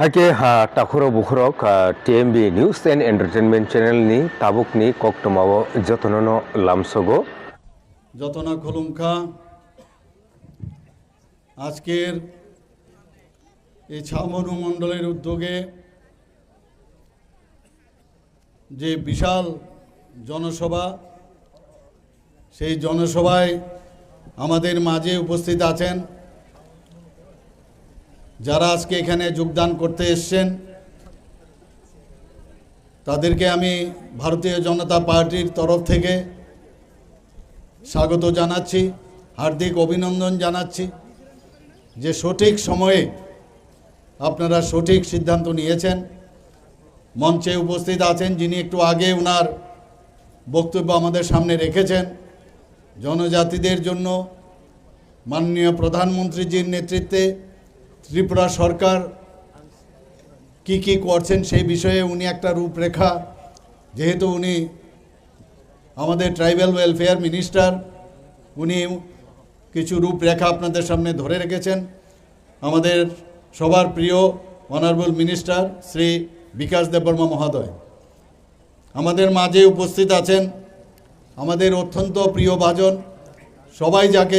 Hake ha takuro bukhurok TMB News and Entertainment Channel ni tabuk ni koktomawo jotonono lamsogo যতনা খোলুমখা আজকের এই ছামনু মণ্ডলের উদ্যোগে যে বিশাল জনসভা সেই জনসভায় আমাদের মাঝে উপস্থিত আছেন যারা আজকে এখানে যোগদান করতে এসেছেন তাদেরকে আমি ভারতীয় জনতা পার্টির তরফ থেকে স্বাগত জানাচ্ছি, হার্দিক অভিনন্দন জানাচ্ছি যে সঠিক সময়ে আপনারা সঠিক সিদ্ধান্ত নিয়েছেন। মঞ্চে উপস্থিত আছেন যিনি একটু আগে ওনার বক্তব্য আমাদের সামনে রেখেছেন। জনজাতিদের জন্য মাননীয় প্রধানমন্ত্রীজির নেতৃত্বে ত্রিপুরা সরকার কি করছেন সেই বিষয়ে উনি একটা রূপরেখা, যেহেতু উনি আমাদের ট্রাইবাল ওয়েলফেয়ার মিনিস্টার, উনি কিছু রূপরেখা আপনাদের সামনে ধরে রেখেছেন। আমাদের সবার প্রিয় অনারেবল মিনিস্টার শ্রী বিকাশ দেববর্মা মহোদয় আমাদের মাঝে উপস্থিত আছেন। আমাদের অত্যন্ত প্রিয় ভাজন, সবাই যাকে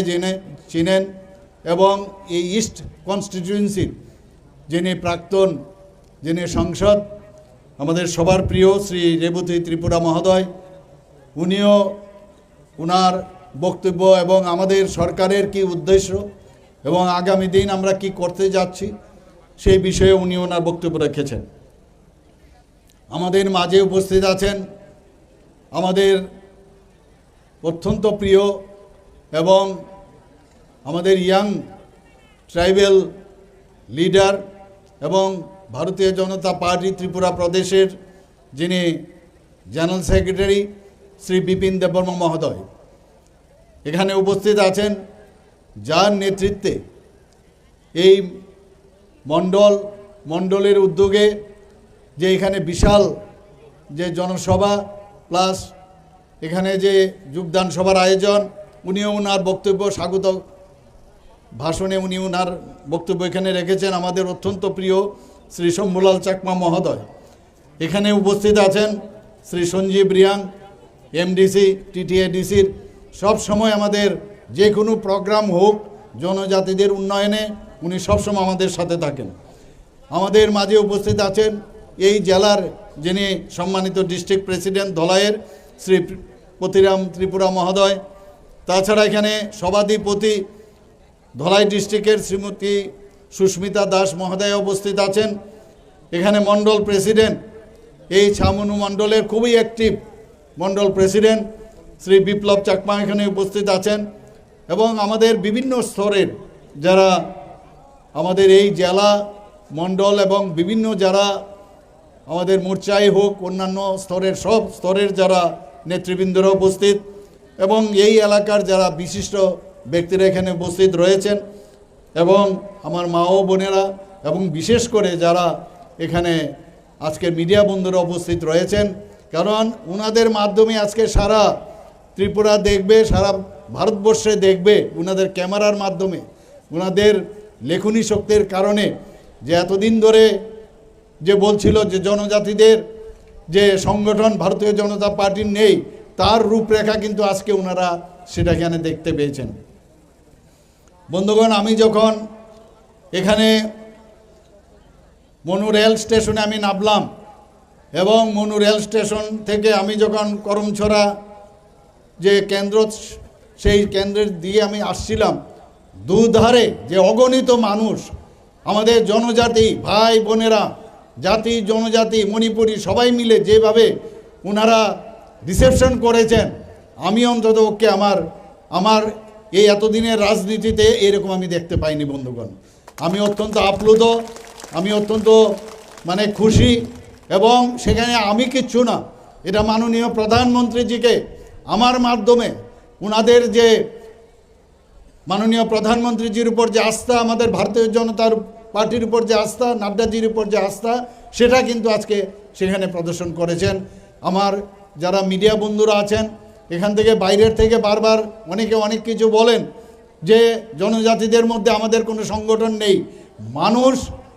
চিনেন এবং এই ইস্ট কনস্টিটিউয়েন্সির যিনি প্রাক্তন যিনি সংসদ, আমাদের সবার প্রিয় শ্রী রেবতী ত্রিপুরা মহোদয়, উনিও ওনার বক্তব্য এবং আমাদের সরকারের কি উদ্দেশ্য এবং আগামী দিন আমরা কি করতে যাচ্ছি সেই বিষয়ে উনি ওনার বক্তব্য রেখেছেন। আমাদের মাঝে উপস্থিত আছেন আমাদের অত্যন্ত প্রিয় এবং আমাদের ইয়াং ট্রাইবাল লিডার এবং ভারতীয় জনতা পার্টি ত্রিপুরা প্রদেশের যিনি জেনারেল সেক্রেটারি শ্রী বিপিন দেববর্মা মহোদয় এখানে উপস্থিত আছেন, যার নেতৃত্বে এই মণ্ডলের উদ্যোগে যে এখানে বিশাল যে জনসভা প্লাস এখানে যে যোগদান সভার আয়োজন, উনিও ওনার বক্তব্য স্বাগত ভাষণে উনি ওনার বক্তব্য এখানে রেখেছেন। আমাদের অত্যন্ত প্রিয় শ্রী শম্ভুলাল চাকমা মহোদয় এখানে উপস্থিত আছেন। শ্রী সঞ্জীব রিয়াং এমডিসি টিটিএডিসির সব সময় আমাদের যে কোনো প্রোগ্রাম হোক জনজাতিদের উন্নয়নে উনি সবসময় আমাদের সাথে থাকেন। আমাদের মাঝে উপস্থিত আছেন এই জেলার যিনি সম্মানিত ডিস্ট্রিক্ট প্রেসিডেন্ট ধলাইয়ের শ্রী পতিরাম ত্রিপুরা মহোদয়, তাছাড়া এখানে সভাধিপতি ধলাই ডিস্ট্রিক্টের শ্রীমতী সুস্মিতা দাস মহোদয় উপস্থিত আছেন। এখানে মণ্ডল প্রেসিডেন্ট এই ছামনু মণ্ডলের খুবই অ্যাক্টিভ মণ্ডল প্রেসিডেন্ট শ্রী বিপ্লব চাকমা এখানে উপস্থিত আছেন এবং আমাদের বিভিন্ন স্তরের যারা আমাদের এই জেলা মণ্ডল এবং বিভিন্ন যারা আমাদের মোর্চায় হোক অন্যান্য স্তরের সব স্তরের যারা নেতৃবৃন্দরা উপস্থিত এবং এই এলাকার যারা বিশিষ্ট ব্যক্তিরা এখানে উপস্থিত রয়েছেন এবং আমার মা ও বোনেরা এবং বিশেষ করে যারা এখানে আজকের মিডিয়া বন্ধুরা উপস্থিত রয়েছেন, কারণ ওনাদের মাধ্যমে আজকে সারা ত্রিপুরা দেখবে, সারা ভারতবর্ষে দেখবে ওনাদের ক্যামেরার মাধ্যমে, ওনাদের লেখনী শক্তির কারণে যে এতদিন ধরে যে বলছিল যে জনজাতিদের যে সংগঠন ভারতীয় জনতা পার্টির নেই, তার রূপরেখা কিন্তু আজকে ওনারা সেটা এখানে দেখতে পেয়েছেন। বন্ধুগণ, আমি যখন এখানে মনু রেল স্টেশনে আমি নামলাম এবং মনু রেল স্টেশন থেকে আমি যখন করমছড়া যে কেন্দ্র সেই কেন্দ্রের দিয়ে আমি আসছিলাম, দুধারে যে অগণিত মানুষ আমাদের জনজাতি ভাই বোনেরা, জাতি জনজাতি মণিপুরি সবাই মিলে যেভাবে ওনারা রিসেপশন করেছেন, আমি অন্তত ওকে আমার এই এতদিনের রাজনীতিতে এরকম আমি দেখতে পাইনি। বন্ধুগণ, আমি অত্যন্ত আপ্লুত, আমি অত্যন্ত খুশি এবং সেখানে আমি কিচ্ছু না, এটা মাননীয় প্রধানমন্ত্রীজিকে আমার মাধ্যমে ওনাদের যে মাননীয় প্রধানমন্ত্রীজির উপর যে আস্থা, আমাদের ভারতীয় জনতার পার্টির উপর যে আস্থা, নাড্ডাজির উপর যে আস্থা, সেটা কিন্তু আজকে সেখানে প্রদর্শন করেছেন। আমার যারা মিডিয়া বন্ধুরা আছেন এখান থেকে বাইরের থেকে বারবার অনেকে অনেক কিছু বলেন যে জনজাতিদের মধ্যে আমাদের কোনো সংগঠন নেই। মানুষ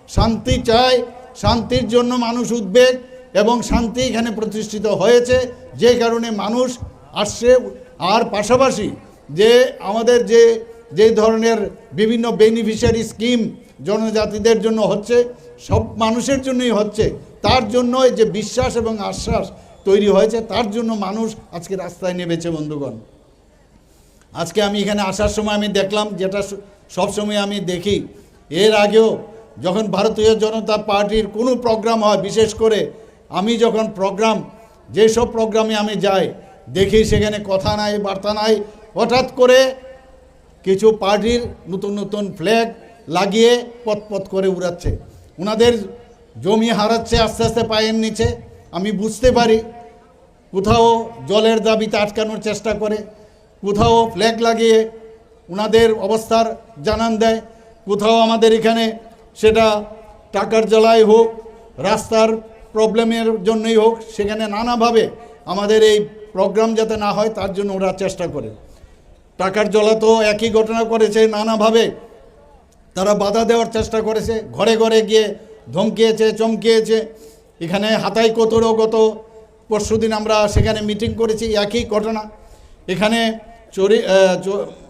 শান্তি চায়, শান্তির জন্য মানুষ উদ্বেগ এবং শান্তি এখানে প্রতিষ্ঠিত হয়েছে, যে কারণে মানুষ আসছে। আর পাশাপাশি যে আমাদের যে ধরনের বিভিন্ন বেনিফিশিয়ারি স্কিম জনজাতিদের জন্য হচ্ছে, সব মানুষের জন্যই হচ্ছে, তার জন্য যে বিশ্বাস এবং আশ্বাস তৈরি হয়েছে, তার জন্য মানুষ আজকে রাস্তায় নেমেছে। বন্ধুগণ, আজকে আমি এখানে আসার সময় আমি দেখলাম, যেটা সবসময় আমি দেখি, এর আগেও যখন ভারতীয় জনতা পার্টির কোনো প্রোগ্রাম হয়, বিশেষ করে আমি যখন যেসব প্রোগ্রামে আমি যাই, দেখি সেখানে কথা নাই, বার্তা নাই, হঠাৎ করে কিছু পার্টির নতুন নতুন ফ্ল্যাগ লাগিয়ে পথ করে উড়াচ্ছে, ওনাদের জমি হারাচ্ছে আস্তে আস্তে পায়ের নিচে। আমি বুঝতে পারি, কোথাও জলের দাবিতে আটকানোর চেষ্টা করে, কোথাও ফ্ল্যাগ লাগিয়ে ওনাদের অবস্থার জানান দেয়, কোথাও আমাদের এখানে সেটা টাকার জ্বালায় হোক, রাস্তার প্রবলেমের জন্যই হোক, সেখানে নানাভাবে আমাদের এই প্রোগ্রাম যাতে না হয় তার জন্য ওরা চেষ্টা করে। টাকার জ্বালা তো একই ঘটনা করেছে, নানাভাবে তারা বাধা দেওয়ার চেষ্টা করেছে, ঘরে ঘরে গিয়ে ধমকিয়েছে, চমকিয়েছে। এখানে হাতাই কোতরও গত পরশুদিন আমরা সেখানে মিটিং করেছি, একই ঘটনা। এখানে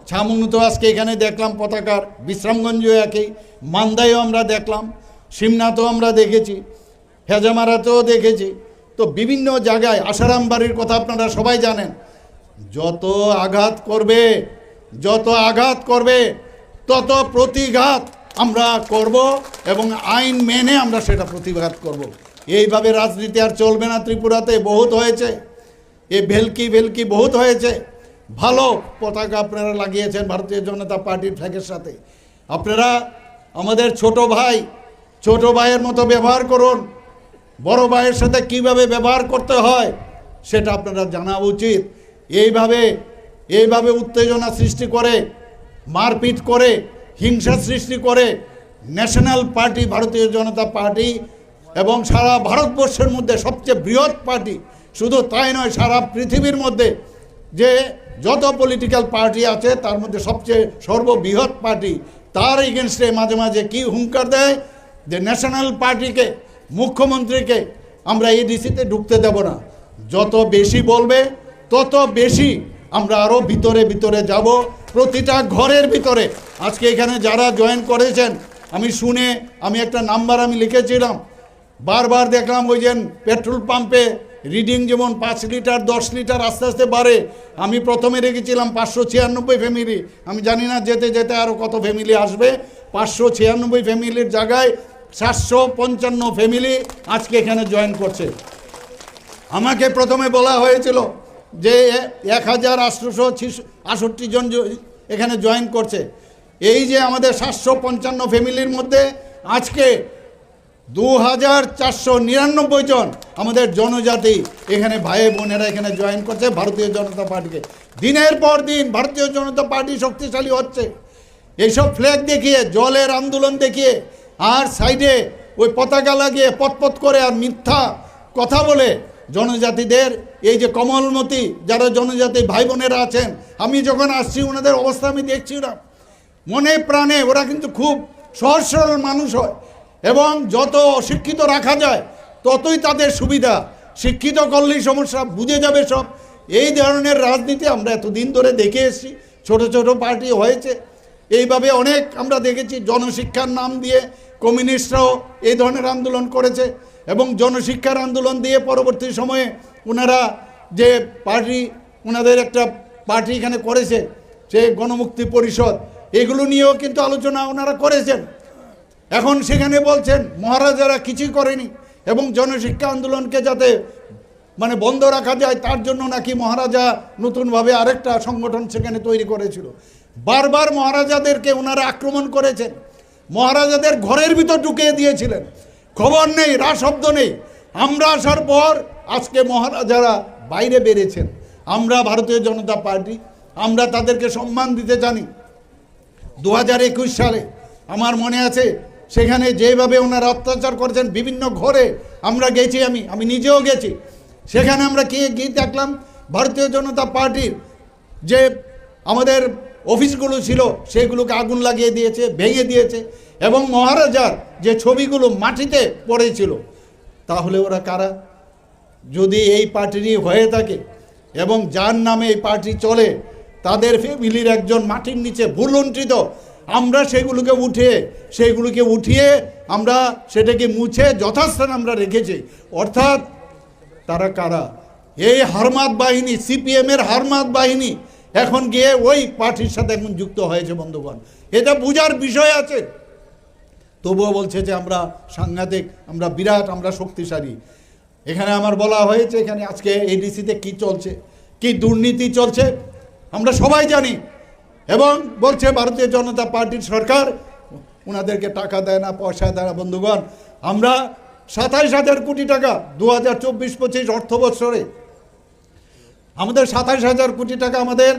ছামুনুতো আজকে এখানে দেখলাম পতাকার, বিশ্রামগঞ্জেও একই, মান্দায়ও আমরা দেখলাম, সিমনাতেও আমরা দেখেছি, হেজামারাতেও দেখেছি। তো বিভিন্ন জায়গায়, আসারাম বাড়ির কথা আপনারা সবাই জানেন, যত আঘাত করবে তত প্রতিঘাত আমরা করব এবং আইন মেনে আমরা সেটা প্রতিঘাত করব। এইভাবে রাজনীতি আর চলবে না। ত্রিপুরাতে বহুত হয়েছে, এ ভেলকি বহুত হয়েছে। ভালো পতাকা আপনারা লাগিয়েছেন ভারতীয় জনতা পার্টির ফ্ল্যাগের সাথে। আপনারা আমাদের ছোট ভাইয়ের মতো ব্যবহার করুন। বড় ভাইয়ের সাথে কিভাবে ব্যবহার করতে হয় সেটা আপনারা জানা উচিত। এইভাবে উত্তেজনা সৃষ্টি করে, মারপিট করে, হিংসা সৃষ্টি করে ন্যাশনাল পার্টি, ভারতীয় জনতা পার্টি এবং সারা ভারতবর্ষের মধ্যে সবচেয়ে বৃহৎ পার্টি, শুধু তাই নয়, সারা পৃথিবীর মধ্যে যে যত পলিটিক্যাল পার্টি আছে তার মধ্যে সবচেয়ে সর্ববৃহৎ পার্টি, তার এগেনস্টে মাঝে মাঝে কি হুঙ্কার দেয় যে ন্যাশনাল পার্টিকে, মুখ্যমন্ত্রীকে আমরা এডিসিতে ঢুকতে দেব না। যত বেশি বলবে তত বেশি আমরা আরও ভিতরে যাব, প্রতিটা ঘরের ভিতরে। আজকে এখানে যারা জয়েন করেছেন, আমি একটা নাম্বার লিখেছিলাম, বারবার দেখলাম ওই যে পেট্রোল পাম্পে রিডিং যেমন 5 লিটার 10 লিটার আস্তে আস্তে বাড়ে। আমি প্রথমে রেখেছিলাম 596 ফ্যামিলি, আমি জানি না যেতে যেতে আরও কত ফ্যামিলি আসবে। 596 ফ্যামিলির জায়গায় 755 ফ্যামিলি আজকে এখানে জয়েন করছে। আমাকে প্রথমে বলা হয়েছিল যে 1868 জন এখানে জয়েন করছে। এই যে আমাদের 755 ফ্যামিলির মধ্যে আজকে 2499 জন আমাদের জনজাতি এখানে ভাই বোনেরা এখানে জয়েন করছে ভারতীয় জনতা পার্টিকে। দিনের পর দিন ভারতীয় জনতা পার্টি শক্তিশালী হচ্ছে। এইসব ফ্ল্যাগ দেখিয়ে, জলের আন্দোলন দেখিয়ে, আর সাইডে ওই পতাকা লাগিয়ে পথ করে আর মিথ্যা কথা বলে জনজাতিদের, এই যে কমলমতি যারা জনজাতি ভাই বোনেরা আছেন, আমি যখন আসছি ওনাদের অবস্থা আমি দেখছি, না মনে প্রাণে ওরা কিন্তু খুব সহজ সরল মানুষ হয় এবং যত অশিক্ষিত রাখা যায় ততই তাদের সুবিধা। শিক্ষিত করলেই সমস্যা, বুঝে যাবে সব। এই ধরনের রাজনীতি আমরা এতদিন ধরে দেখে এসেছি, ছোট ছোট পার্টি হয়েছে, এইভাবে অনেক আমরা দেখেছি। জনশিক্ষার নাম দিয়ে কমিউনিস্টরাও এই ধরনের আন্দোলন করেছে এবং জনশিক্ষার আন্দোলন দিয়ে পরবর্তী সময়ে ওনারা যে পার্টি, ওনাদের একটা পার্টি এখানে করেছে, সে গণমুক্তি পরিষদ, এগুলো নিয়েও কিন্তু আলোচনা ওনারা করেছেন। এখন সেখানে বলছেন মহারাজারা কিছুই করেনি এবং জনশিক্ষা আন্দোলনকে যাতে বন্ধ রাখা যায় তার জন্য নাকি মহারাজা নতুনভাবে আরেকটা সংগঠন সেখানে তৈরি করেছিল। বারবার মহারাজাদেরকে ওনারা আক্রমণ করেছেন, মহারাজাদের ঘরের ভিতর ঢুকিয়ে দিয়েছিলেন, খবর নেই, শব্দ নেই। আমরা আসার পর আজকে মহারাজারা বাইরে বেরিয়েছেন। আমরা ভারতীয় জনতা পার্টি, আমরা তাদেরকে সম্মান দিতে জানি। 2021 সালে আমার মনে আছে, সেখানে যেভাবে ওনারা অত্যাচার করেছেন বিভিন্ন ঘরে আমরা গেছি, আমি নিজেও গেছি। সেখানে আমরা গিয়ে দেখলাম ভারতীয় জনতা পার্টির যে আমাদের অফিসগুলো ছিল সেগুলোকে আগুন লাগিয়ে দিয়েছে, ভেঙে দিয়েছে। এবং মহারাজার যে ছবিগুলো মাটিতে পড়েছিল, তাহলে ওরা কারা? যদি এই পার্টিরই হয়ে থাকে এবং যার নামে এই পার্টি চলে তাদের ফ্যামিলির একজন মাটির নিচে ভুলুণ্ঠিত, আমরা সেইগুলোকে উঠিয়ে আমরা সেটাকে মুছে যথাস্থান আমরা রেখেছি। অর্থাৎ তারা কারা? এই হারমাত বাহিনী, সিপিএমের হারমাত বাহিনী এখন গিয়ে ওই পার্টির সাথে এখন যুক্ত হয়েছে বন্ধুগণ। এটা বোঝার বিষয় আছে। তবুও বলছে যে আমরা সাংঘাতিক, আমরা বিরাট, আমরা শক্তিশালী। এখানে আমার বলা হয়েছে এখানে আজকে এডিসিতে কি চলছে, কি দুর্নীতি চলছে আমরা সবাই জানি। এবং বলছে ভারতীয় জনতা পার্টির সরকার ওনাদেরকে টাকা দেয় না, পয়সা দেয় না। বন্ধুগণ, আমরা 27,000 কোটি টাকা 2024-25 অর্থ বৎসরে আমাদের 27,000 কোটি টাকা আমাদের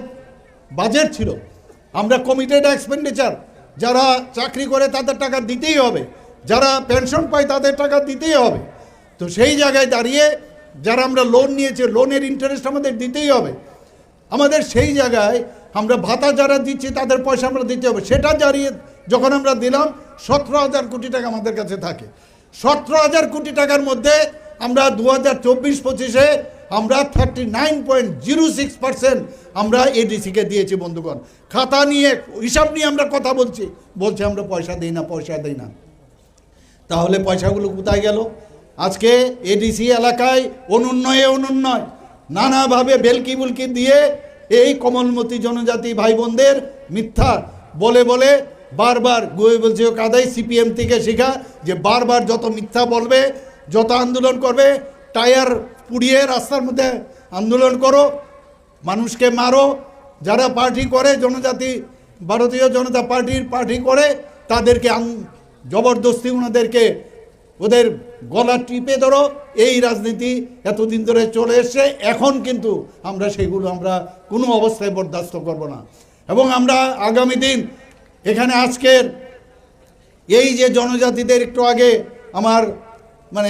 বাজেট ছিল। আমরা কমিটেড এক্সপেন্ডিচার, যারা চাকরি করে তাদের টাকা দিতেই হবে, যারা পেনশন পায় তাদের টাকা দিতেই হবে। তো সেই জায়গায় দাঁড়িয়ে যারা আমরা লোন নিয়েছি, লোনের ইন্টারেস্ট আমাদের দিতেই হবে। আমাদের সেই জায়গায় আমরা ভাতা যারা দিচ্ছি তাদের পয়সা আমরা দিতে হবে। সেটা দাঁড়িয়ে যখন আমরা দিলাম 17,000 কোটি টাকা আমাদের কাছে থাকে। 17,000 কোটি টাকার মধ্যে আমরা 2024-25-এ আমরা 39.06% আমরা এডিসিকে দিয়েছি। বন্ধুগণ, খাতা নিয়ে হিসাব নিয়ে আমরা কথা বলছি আমরা পয়সা দিই না। তাহলে পয়সাগুলো কোথায় গেল? আজকে এডিসি এলাকায় অনুন্নয় নানাভাবে বেলকি বুলকি দিয়ে এই কমলমতি জনজাতি ভাই বোনদের মিথ্যা বলে বারবার বলছে কাদাই সিপিএম থেকে শেখা যে বারবার যত মিথ্যা বলবে, যত আন্দোলন করবে, টায়ার পুড়িয়ে রাস্তার মধ্যে আন্দোলন করো, মানুষকে মারো। যারা পার্টি করে জনজাতি, ভারতীয় জনতা পার্টি করে তাদেরকে জবরদস্তি ওদের গলা টিপে ধরো। এই রাজনীতি এতদিন ধরে চলে এসছে। এখন কিন্তু আমরা সেগুলো কোনো অবস্থায় বরদাস্ত করব না। এবং আমরা আগামী দিন এখানে আজকের এই যে জনজাতিদের একটু আগে আমার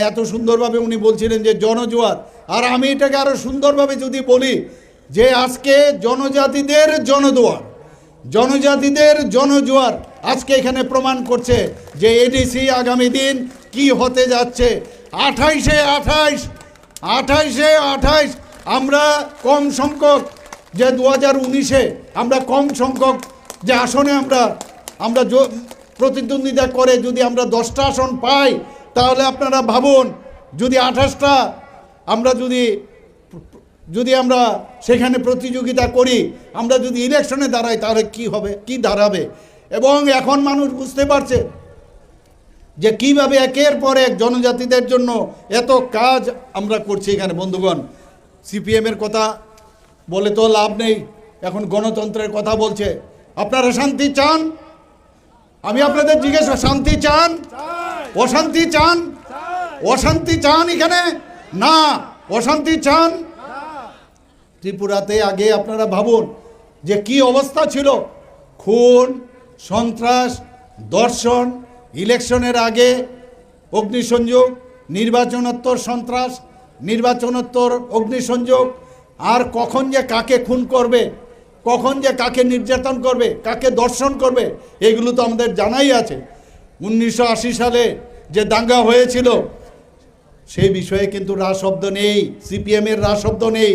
এত সুন্দরভাবে উনি বলছিলেন যে জনজোয়ার, আর আমি এটাকে আরও সুন্দরভাবে যদি বলি যে আজকে জনজাতিদের জনজোয়ার আজকে এখানে প্রমাণ করছে যে এডিসি আগামী দিন কি হতে যাচ্ছে। 28 আমরা কম সংখ্যক যে 2019-এ আমরা কম সংখ্যক যে আসনে আমরা প্রতিদ্বন্দ্বিতা করে যদি আমরা 10টা আসন পাই, তাহলে আপনারা ভাবুন যদি 28টা আমরা যদি আমরা সেখানে প্রতিযোগিতা করি, আমরা যদি ইলেকশনে দাঁড়াই তাহলে কি হবে, কি দাঁড়াবে। এবং এখন মানুষ বুঝতে পারছে যে কিভাবে একের পর এক জনজাতিদের জন্য এত কাজ আমরা করছি এখানে। বন্ধুগণ, সিপিএমের কথা বলে তো লাভ নেই, এখন গণতন্ত্রের কথা বলছে। আপনারা শান্তি চান? আমি আপনাদের জিজ্ঞেস, শান্তি চান? অশান্তি চান এখানে? না, অশান্তি চান? ত্রিপুরাতে আগে আপনারা ভাবুন যে কি অবস্থা ছিল, খুন, সন্ত্রাস, ধর্ষণ, ইলেকশনের আগে অগ্নিসংযোগ, নির্বাচনোত্তর সন্ত্রাস, নির্বাচনোত্তর অগ্নিসংযোগ, আর কখন যে কাকে খুন করবে, কখন যে কাকে নির্যাতন করবে, কাকে ধর্ষণ করবে, এগুলো তো আমাদের জানাই আছে। 1980 সালে যে দাঙ্গা হয়েছিল সেই বিষয়ে কিন্তু রা শব্দ নেই, সিপিএমের রা শব্দ নেই।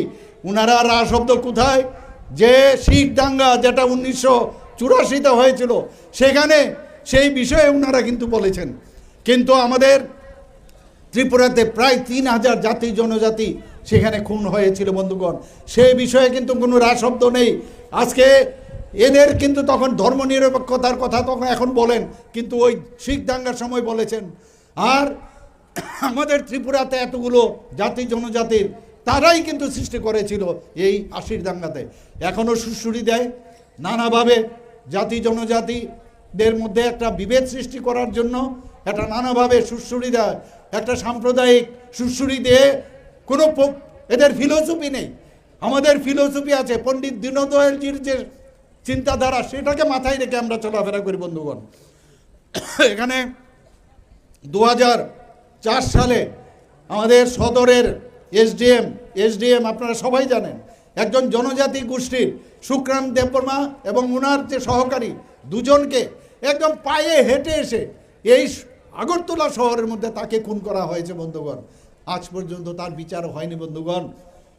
উনারা রা শব্দ কোথায়? যে শিখ দাঙ্গা যেটা 1984-তে হয়েছিল সেখানে সেই বিষয়ে উনারা কিন্তু বলেছেন। কিন্তু আমাদের ত্রিপুরাতে প্রায় 3,000 জাতি জনজাতি সেখানে খুন হয়েছিল। বন্ধুগণ, সেই বিষয়ে কিন্তু কোনো রা শব্দ নেই। আজকে এদের কিন্তু তখন ধর্মনিরপেক্ষতার কথা তখন এখন বলেন, কিন্তু ওই শিখ দাঙ্গার সময় বলেছেন। আর আমাদের ত্রিপুরাতে এতগুলো জাতি জনজাতির তারাই কিন্তু সৃষ্টি করেছিল এই 80 দাঙ্গাতে। এখনও সুড়সুড়ি দেয় নানাভাবে জাতি জনজাতিদের মধ্যে একটা বিভেদ সৃষ্টি করার জন্য, একটা নানাভাবে সুড়সুড়ি দেয়, একটা সাম্প্রদায়িক সুড়সুড়ি দিয়ে কোনো এদের ফিলোসফি নেই। আমাদের ফিলোসফি আছে, পণ্ডিত দীনদয়ালজির যে চিন্তাধারা সেটাকে মাথায় রেখে আমরা চলাফেরা করি। বন্ধুগণ, এখানে 2004 সালে আমাদের সদরের এসডিএম আপনারা সবাই জানেন, একজন জনজাতি গোষ্ঠীর সুক্রাম দেববর্মা এবং ওনার যে সহকারী দুজনকে একদম পায়ে হেঁটে এসে এই আগরতলা শহরের মধ্যে তাকে খুন করা হয়েছে বন্ধুগণ। আজ পর্যন্ত তার বিচার হয়নি বন্ধুগণ।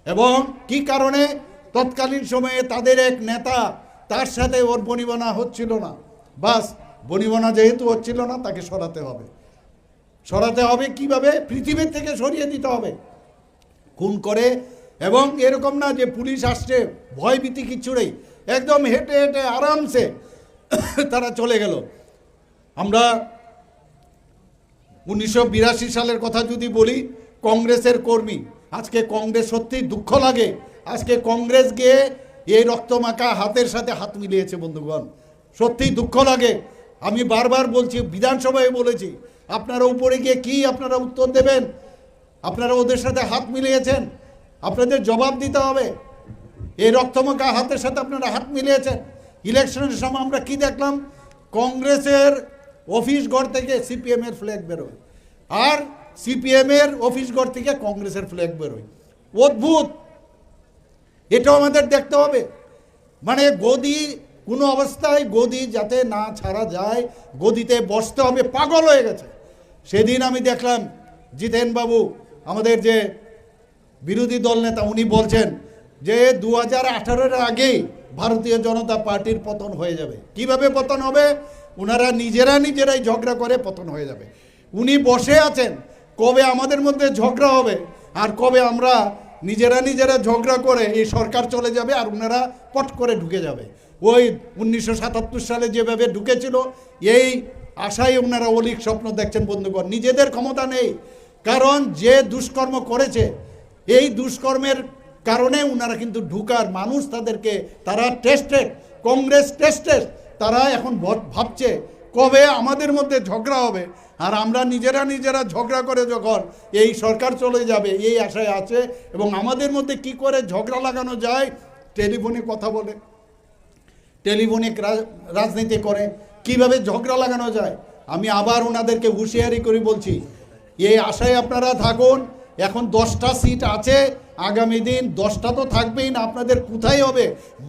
এবং কি কারণে? তৎকালীন সময়ে তাদের এক নেতা, তার সাথে ওর বনিবনা হচ্ছিল না। বাস, বনিবনা যেহেতু হচ্ছিল না, তাকে সরাতে হবে। সরাতে হবে কিভাবে? পৃথিবীর থেকে সরিয়ে দিতে হবে খুন করে। এবং এরকম না যে পুলিশ আসছে, ভয়ভীতি কিচ্ছু নেই, একদম হেঁটে হেঁটে আরামসে তারা চলে গেল। আমরা 1982 সালের কথা যদি বলি, কংগ্রেসের কর্মী, আজকে কংগ্রেস সত্যিই দুঃখ লাগে। আজকে কংগ্রেস গিয়ে এই রক্তমাখা হাতের সাথে হাত মিলিয়েছে বন্ধুগণ, সত্যিই দুঃখ লাগে। আমি বারবার বলছি, বিধানসভায় বলেছি, আপনারা উপরে গিয়ে কি আপনারা উত্তর দেবেন? আপনারা ওদের সাথে হাত মিলিয়েছেন, আপনাদের জবাব দিতে হবে। এই রক্তমাখা হাতের সাথে আপনারা হাত মিলিয়েছেন। ইলেকশনের সময় আমরা কি দেখলাম? কংগ্রেসের অফিস ঘর থেকে সিপিএমের ফ্ল্যাগ বেরোয়, আর সিপিএমের অফিস ঘর থেকে কংগ্রেসের ফ্ল্যাগ বেরোয়। অদ্ভুত, এটাও আমাদের দেখতে হবে। মানে গদি, কোনো অবস্থায় গদি যাতে না ছাড়া যায়, গদিতে বসতে হবে, পাগল হয়ে গেছে। সেদিন আমি দেখলাম জিতেন বাবু, আমাদের যে বিরোধী দল নেতা, উনি বলছেন যে 2018-এর আগেই ভারতীয় জনতা পার্টির পতন হয়ে যাবে। কিভাবে পতন হবে? ওনারা নিজেরাই ঝগড়া করে পতন হয়ে যাবে। উনি বসে আছেন, কবে আমাদের মধ্যে ঝগড়া হবে আর কবে আমরা নিজেরা ঝগড়া করে এই সরকার চলে যাবে আর ওনারা পট করে ঢুকে যাবে। ওই 1977 সালে যেভাবে ঢুকেছিল, এই আশায় ওনারা অলিক স্বপ্ন দেখছেন বন্ধুগণ। নিজেদের ক্ষমতা নেই, কারণ যে দুষ্কর্ম করেছে, এই দুষ্কর্মের কারণে ওনারা কিন্তু ঢুকার মানুষ তাদেরকে, তারা টেস্টেড, কংগ্রেস টেস্টেড। তারা এখন ভাবছে কবে আমাদের মধ্যে ঝগড়া হবে আর আমরা নিজেরা ঝগড়া করে যখন এই সরকার চলে যাবে, এই আশায় আছে। এবং আমাদের মধ্যে কি করে ঝগড়া লাগানো যায়, টেলিফোনে কথা বলে, টেলিফোনিক রাজনীতি করে, কিভাবে ঝগড়া লাগানো যায়। আমি আবার ওনাদেরকে হুঁশিয়ারি করে বলছি, এই আশায় আপনারা থাকুন। এখন 10টা সিট আছে, আগামী দিন 10টা তো থাকবেই না, আপনাদের কোথায় হবে?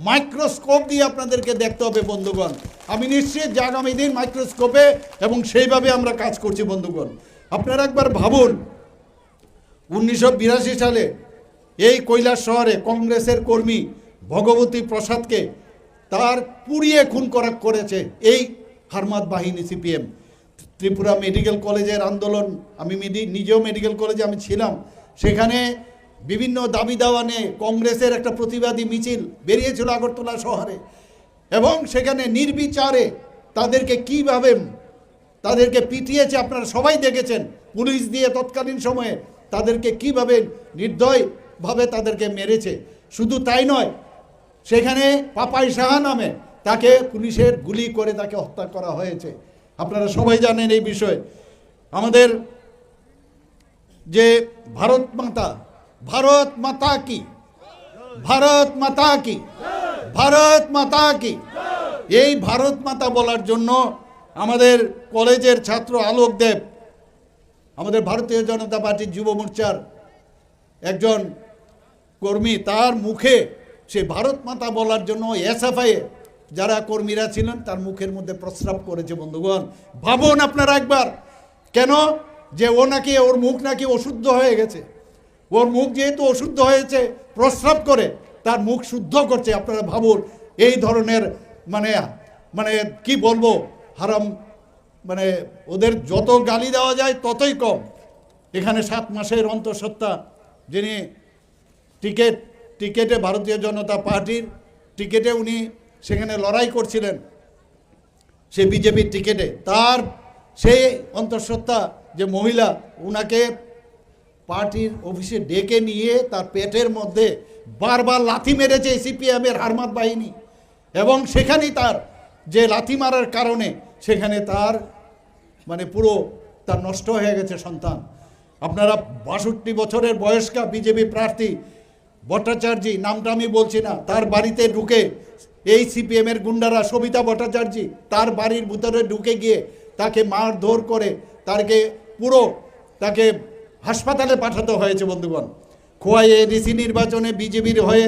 মাইক্রোস্কোপ দিয়ে আপনাদেরকে দেখতে হবে বন্ধুগণ। আমি নিশ্চিত যে আগামী দিন মাইক্রোস্কোপে এবং সেইভাবে আমরা কাজ করছি বন্ধুগণ। আপনারা একবার ভাবুন, 1982 সালে এই কৈলাস শহরে কংগ্রেসের কর্মী ভগবতী প্রসাদকে তার পুড়িয়ে খুন করেছে এই হারমাত বাহিনী, সিপিএম। ত্রিপুরা মেডিকেল কলেজের আন্দোলন, আমি নিজেও মেডিকেল কলেজে আমি ছিলাম, সেখানে বিভিন্ন দাবি দাওয়া নিয়ে কংগ্রেসের একটা প্রতিবাদী মিছিল বেরিয়েছিল আগরতলা শহরে। এবং সেখানে নির্বিচারে তাদেরকে কিভাবে তাদেরকে পিটিয়েছে আপনারা সবাই দেখেছেন। পুলিশ দিয়ে তৎকালীন সময়ে তাদেরকে কিভাবে নির্দয়ভাবে তাদেরকে মেরেছে। শুধু তাই নয়, সেখানে পাপাই সাহা নামে তাকে পুলিশের গুলি করে তাকে হত্যা করা হয়েছে। আপনারা সবাই জানেন এই বিষয়ে। আমাদের যে ভারত মাতা কি, ভারত মাতা কি, এই ভারত মাতা বলার জন্য আমাদের কলেজের ছাত্র আলোক দেব, আমাদের ভারতীয় জনতা পার্টির যুব মোর্চার একজন কর্মী, তার মুখে সে ভারত মাতা বলার জন্য এসএফআই যারা কর্মীরা ছিলেন তার মুখের মধ্যে প্রস্রাব করেছে বন্ধুগণ। ভাবুন আপনারা একবার, কেন? যে ও নাকি, ওর মুখ নাকি অশুদ্ধ হয়ে গেছে। ওর মুখ যেহেতু অশুদ্ধ হয়েছে, প্রস্রাব করে তার মুখ শুদ্ধ করছে। আপনারা ভাবুন, এই ধরনের মানে কি বলবো, হারাম, মানে ওদের যত গালি দেওয়া যায় ততই কম। এখানে 7 মাসের অন্তঃসত্ত্বা, যিনি টিকেটে ভারতীয় জনতা পার্টির টিকেটে উনি সেখানে লড়াই করছিলেন, সে বিজেপির টিকেটে, তার সেই অন্তঃসত্ত্বা যে মহিলা, উনাকে পার্টির অফিসে ডেকে নিয়ে তার পেটের মধ্যে বারবার লাথি মেরেছে সিপিএমের হারমাত বাহিনী। এবং সেখানেই তার যে লাথি মারার কারণে সেখানে তার পুরো তার নষ্ট হয়ে গেছে সন্তান। আপনারা 62 বছরের বয়স্কা বিজেপি প্রার্থী ভট্টাচার্য, নামটা আমি বলছি না, তার বাড়িতে ঢুকে এই সিপিএমের গুন্ডারা, সবিতা ভট্টাচার্য, তার বাড়ির ভিতরে ঢুকে গিয়ে তাকে মারধর করে তাকে হাসপাতালে পাঠাতে হয়েছে বন্ধুগণ। খোয়াই এডিসি নির্বাচনে বিজেপির হয়ে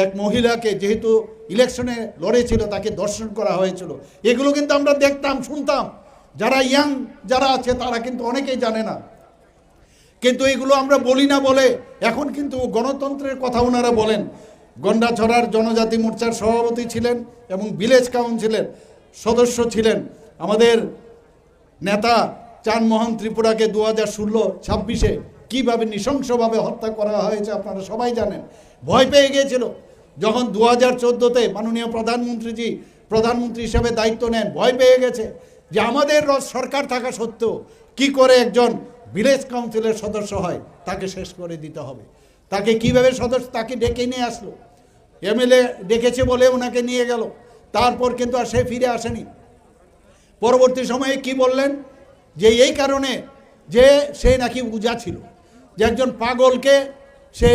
এক মহিলাকে যেহেতু ইলেকশনে লড়েছিল তাকে দর্শন করা হয়েছিল, এগুলো কিন্তু আমরা দেখতাম, শুনতাম। যারা ইয়াং যারা আছে তারা কিন্তু অনেকেই জানে না, কিন্তু এগুলো আমরা বলি না বলে এখন কিন্তু গণতন্ত্রের কথা ওনারা বলেন। গন্ডাছড়ার জনজাতি মোর্চার সভাপতি ছিলেন এবং ভিলেজ কাউন্সিলের সদস্য ছিলেন আমাদের নেতা চানমোহন ত্রিপুরাকে 2016-26 কীভাবে নৃশংসভাবে হত্যা করা হয়েছে আপনারা সবাই জানেন। ভয় পেয়ে গিয়েছিল যখন 2014-তে মাননীয় প্রধানমন্ত্রী হিসাবে দায়িত্ব নেন, ভয় পেয়ে গেছে যে আমাদের সরকার থাকা সত্ত্বেও কি করে একজন ভিলেজ কাউন্সিলের সদস্য হয়, তাকে শেষ করে দিতে হবে। তাকে কিভাবে সদস্য, তাকে ডেকে নিয়ে আসলো, এমএলএ ডেকেছে বলে ওনাকে নিয়ে গেল, তারপর কিন্তু আর সে ফিরে আসেনি। পরবর্তী সময়ে কি বললেন যে এই কারণে যে সে নাকি উজা ছিল, যে একজন পাগলকে সে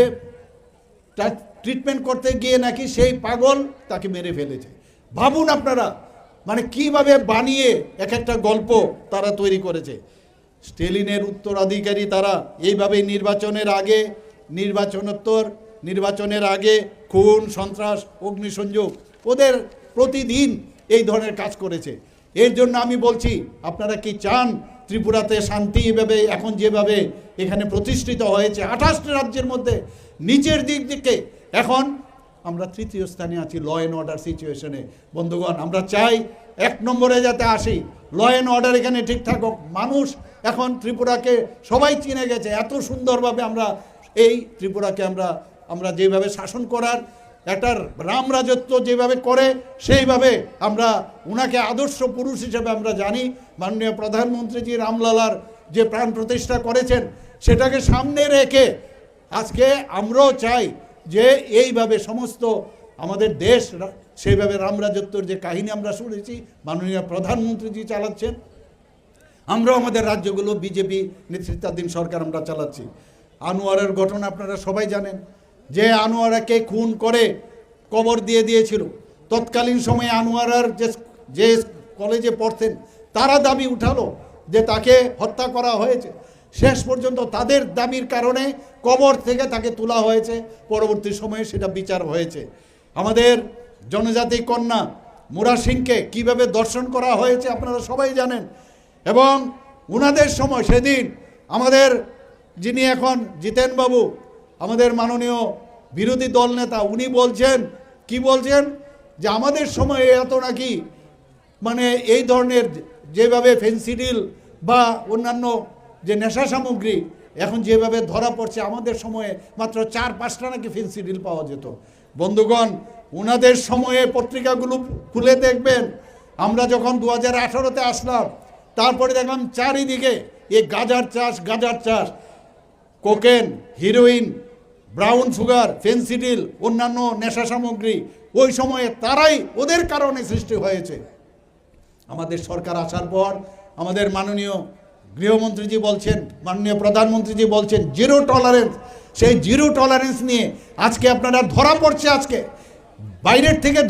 ট্রিটমেন্ট করতে গিয়ে নাকি সেই পাগল তাকে মেরে ফেলেছে। ভাবুন আপনারা, মানে কিভাবে বানিয়ে এক একটা গল্প তারা তৈরি করেছে। স্টেলিনের উত্তরাধিকারী তারা এইভাবে নির্বাচনের আগে, নির্বাচনোত্তর, নির্বাচনের আগে খুন, সন্ত্রাস, অগ্নিসংযোগ, ওদের প্রতিদিন এই ধরনের কাজ করেছে। এর জন্য আমি বলছি, আপনারা কি চান ত্রিপুরাতে শান্তি এভাবে এখন যেভাবে এখানে প্রতিষ্ঠিত হয়েছে 28টি রাজ্যের মধ্যে নিচের দিক থেকে এখন আমরা তৃতীয় স্থানে আছি ল অ্যান্ড অর্ডার সিচুয়েশনে। বন্ধুগণ, আমরা চাই 1 নম্বরে যাতে আসি, ল অ্যান্ড অর্ডার এখানে ঠিকঠাক হোক। মানুষ এখন ত্রিপুরাকে সবাই চিনে গেছে, এত সুন্দরভাবে আমরা এই ত্রিপুরাকে আমরা যেভাবে শাসন করার একটা রাম রাজত্ব যেভাবে করে সেইভাবে আমরা ওনাকে আদর্শ পুরুষ হিসেবে আমরা জানি। মাননীয় প্রধানমন্ত্রীজি রামলালার যে প্রাণ প্রতিষ্ঠা করেছেন সেটাকে সামনে রেখে আজকে আমরাও চাই যে এইভাবে সমস্ত আমাদের দেশ সেইভাবে রাম রাজত্বর যে কাহিনী আমরা শুনেছি মাননীয় প্রধানমন্ত্রীজি চালাচ্ছেন, আমরাও আমাদের রাজ্যগুলো বিজেপি নেতৃত্বাধীন সরকার আমরা চালাচ্ছি। আনোয়ারের ঘটনা আপনারা সবাই জানেন, যে আনোয়ারাকে খুন করে কবর দিয়ে দিয়েছিল। তৎকালীন সময়ে আনোয়ারার যে কলেজে পড়তেন তারা দাবি উঠালো যে তাকে হত্যা করা হয়েছে। শেষ পর্যন্ত তাদের দাবির কারণে কবর থেকে তাকে তোলা হয়েছে, পরবর্তী সময়ে সেটা বিচার হয়েছে। আমাদের জনজাতি কন্যা মুরা সিংকে কীভাবে দর্শন করা হয়েছে আপনারা সবাই জানেন। এবং ওনাদের সময় সেদিন আমাদের যিনি এখন জিতেনবাবু, আমাদের মাননীয় বিরোধী দল নেতা, উনি বলছেন, কি বলছেন, যে আমাদের সময়ে এত নাকি মানে এই ধরনের যেভাবে ফেন্সিডিল বা অন্যান্য যে নেশা সামগ্রী এখন যেভাবে ধরা পড়ছে, আমাদের সময়ে মাত্র 4-5টা নাকি ফেন্সিডিল পাওয়া যেত। বন্ধুগণ, ওনাদের সময়ে পত্রিকাগুলো খুলে দেখবেন, আমরা যখন 2018-তে আসলাম তারপরে দেখলাম চারিদিকে এই গাঁজার চাষ, cocaine, heroine, brown sugar, Phensedyl, অন্যান্য নেশা সামগ্রী ওই সময়ে তারাই ওদের কারণে সৃষ্টি হয়েছে। আমাদের সরকার আসার পর আমাদের মাননীয় গৃহমন্ত্রীজি বলছেন, মাননীয় প্রধানমন্ত্রীজি বলছেন জিরো টলারেন্স। সেই জিরো টলারেন্স নিয়ে আজকে আপনারা ধরা পড়ছে, আজকে বাইরের থেকে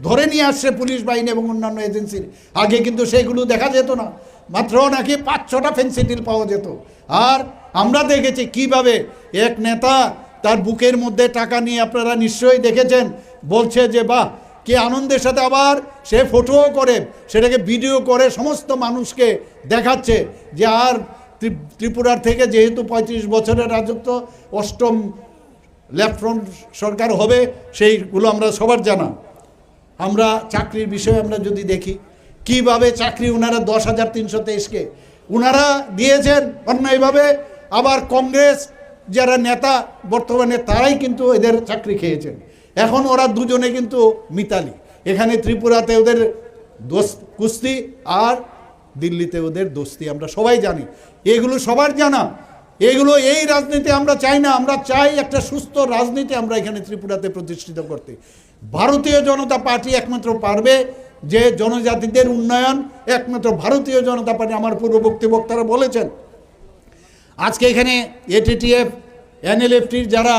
ধরে নিয়ে আসছে পুলিশ বাহিনী এবং অন্যান্য এজেন্সির। আগে কিন্তু সেগুলো দেখা যেত না, মাত্র নাকি 5-6টা ফেন্সিডিল পাওয়া যেত। আর আমরা দেখেছি কিভাবে এক নেতা তার বুকের মধ্যে টাকা নিয়ে, আপনারা নিশ্চয়ই দেখেছেন, বলছে যে বাহ কি আনন্দের সাথে, আবার সে ফটোও করে সেটাকে ভিডিও করে সমস্ত মানুষকে দেখাচ্ছে যে আর ত্রিপুরার থেকে যেহেতু 35 বছরের রাজত্ব 8ম লেফট ফ্রন্ট সরকার হবে, সেইগুলো আমরা সবার জানা। আমরা চাকরির বিষয়ে আমরা যদি দেখি কিভাবে চাকরি ওনারা 10,323কে ওনারা দিয়েছেন অন্যায়ভাবে, আবার কংগ্রেস যারা নেতা বর্তমানে তারাই কিন্তু এদের চাকরি খেয়েছেন। এখন ওরা দুজনে কিন্তু মিতালি, এখানে ত্রিপুরাতে ওদের কুস্তি আর দিল্লিতে ওদের দোস্তি, আমরা সবাই জানি, এগুলো সবার জানা। এগুলো এই রাজনীতি আমরা চাই না, আমরা চাই একটা সুস্থ রাজনীতি আমরা এখানে ত্রিপুরাতে প্রতিষ্ঠিত করতে। ভারতীয় জনতা পার্টি একমাত্র পারবে যে জনজাতিদের উন্নয়ন, একমাত্র ভারতীয় জনতা পার্টি। আমার পূর্ববর্তী বক্তারা বলেছেন, আজকে এখানে এটিটিএফ, এনএলএফটির যারা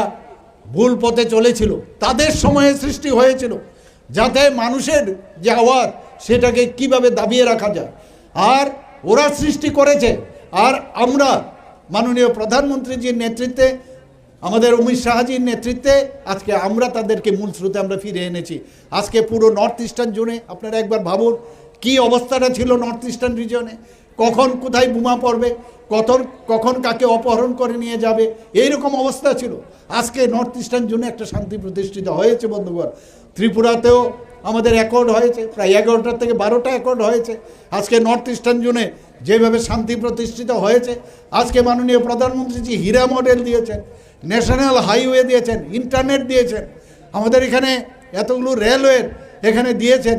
ভুল পথে চলেছিল তাদের সময়ে সৃষ্টি হয়েছিল, যাতে মানুষের যে আওয়াজ সেটাকে কিভাবে দাবিয়ে রাখা যায়, আর ওরা সৃষ্টি করেছে। আর আমরা মাননীয় প্রধানমন্ত্রীজির নেতৃত্বে আমাদের অমিত শাহজির নেতৃত্বে আজকে আমরা তাদেরকে মূল স্রোতে আমরা ফিরে এনেছি। আজকে পুরো নর্থ ইস্টার্ন জোনে আপনারা একবার ভাবুন কি অবস্থাটা ছিল নর্থ ইস্টার্ন রিজনে, কখন কোথায় বোমা পড়বে, কখন কাকে অপহরণ করে নিয়ে যাবে, এইরকম অবস্থা ছিল। আজকে নর্থ ইস্টার্ন জোনে একটা শান্তি প্রতিষ্ঠিত হয়েছে বন্ধুগণ। ত্রিপুরাতেও আমাদের অ্যাকর্ড হয়েছে, প্রায় 11টা থেকে 12টা অ্যাকর্ড হয়েছে। আজকে নর্থ ইস্টার্ন জোনে যেভাবে শান্তি প্রতিষ্ঠিত হয়েছে, আজকে মাননীয় প্রধানমন্ত্রীজি হীরা মডেল দিয়েছেন, ন্যাশনাল হাইওয়ে দিয়েছেন, ইন্টারনেট দিয়েছেন, আমাদের এখানে এতগুলো রেলওয়ের এখানে দিয়েছেন,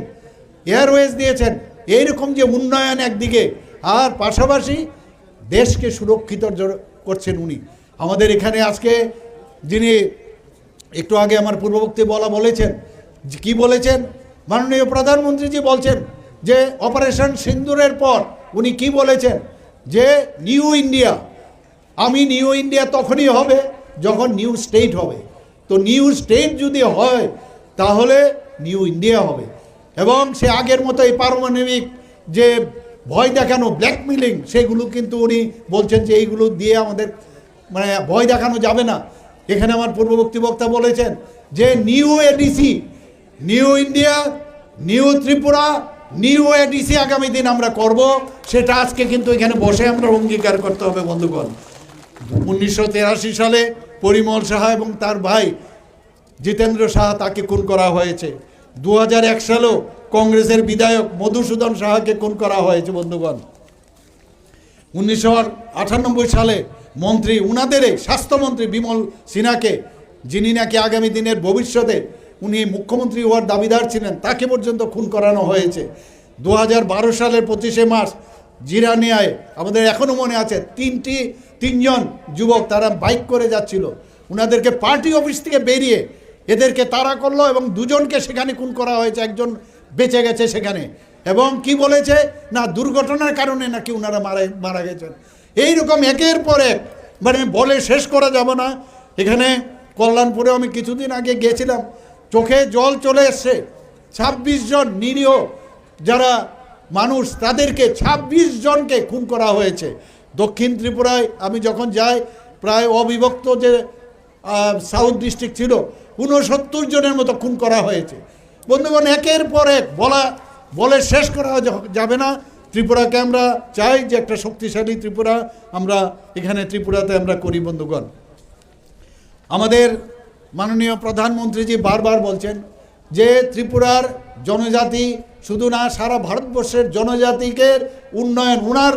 এয়ারওয়েজ দিয়েছেন। এইরকম যে উন্নয়ন একদিকে, আর পাশাপাশি দেশকে সুরক্ষিত করছেন উনি। আমাদের এখানে আজকে যিনি একটু আগে আমার পূর্ববর্তী বলেছেন, কি বলেছেন মাননীয় প্রধানমন্ত্রীজি বলছেন যে অপারেশন সিন্দুরের পর উনি কি বলেছেন যে নিউ ইন্ডিয়া, আমি নিউ ইন্ডিয়া তখনই হবে যখন নিউ স্টেট হবে। তো নিউ স্টেট যদি হয় তাহলে নিউ ইন্ডিয়া হবে। এবং সে আগের মতো এই পারমাণবিক যে ভয় দেখানো ব্ল্যাকমেলিং, সেগুলো কিন্তু উনি বলছেন যে এইগুলো দিয়ে আমাদের মানে ভয় দেখানো যাবে না। এখানে আমার পূর্ববর্তী বক্তা বলেছেন যে new ADC, new India, new Tripura, new ADC আগামী দিন আমরা করব। সেটা আজকে কিন্তু এখানে বসে আমরা অঙ্গীকার করতে হবে বন্ধুগণ। 1983 সালে পরিমল সাহা এবং তার ভাই জিতেন্দ্র সাহা তাকে খুন করা হয়েছে। 2001 সালেও কংগ্রেসের বিধায়ক মধুসূদন সাহাকে খুন করা হয়েছে বন্ধুগণ। 1998 সালে মন্ত্রী উনাদেরই স্বাস্থ্যমন্ত্রী বিমল সিনহাকে, যিনি নাকি আগামী দিনের ভবিষ্যতে উনি মুখ্যমন্ত্রী হওয়ার দাবিদার ছিলেন, তাকে পর্যন্ত খুন করানো হয়েছে। 2012 সালের 25শে মার্চ জিরানিয়ায় আমাদের এখনও মনে আছে তিনজন যুবক তারা বাইক করে যাচ্ছিল, উনাদেরকে পার্টি অফিস থেকে বেরিয়ে এদেরকে তাড়া করলো এবং দুজনকে সেখানে খুন করা হয়েছে, একজন বেঁচে গেছে সেখানে। এবং কি বলেছে না দুর্ঘটনার কারণে নাকি ওনারা মারা গেছেন। এইরকম একের পর এক মানে বলে শেষ করা যাবে না। এখানে কল্যাণপুরে আমি কিছুদিন আগে গিয়েছিলাম, চোখে জল চলে এসছে। 26 জন নিরীহ যারা মানুষ, তাদেরকে 26 জনকে খুন করা হয়েছে। দক্ষিণ ত্রিপুরায় আমি যখন যাই, প্রায় অবিভক্ত যে সাউথ ডিস্ট্রিক্ট ছিল, 69 জনের মতো খুন করা হয়েছে। বন্ধুগণ, একের পর এক বলে শেষ করা যাবে না। ত্রিপুরাকে আমরা চাই যে একটা শক্তিশালী ত্রিপুরা আমরা এখানে ত্রিপুরাতে আমরা করি। বন্ধুগণ, আমাদের মাননীয় প্রধানমন্ত্রীজি বারবার বলছেন যে ত্রিপুরার জনজাতি শুধু না, সারা ভারতবর্ষের জনজাতিকে উন্নয়ন। উনার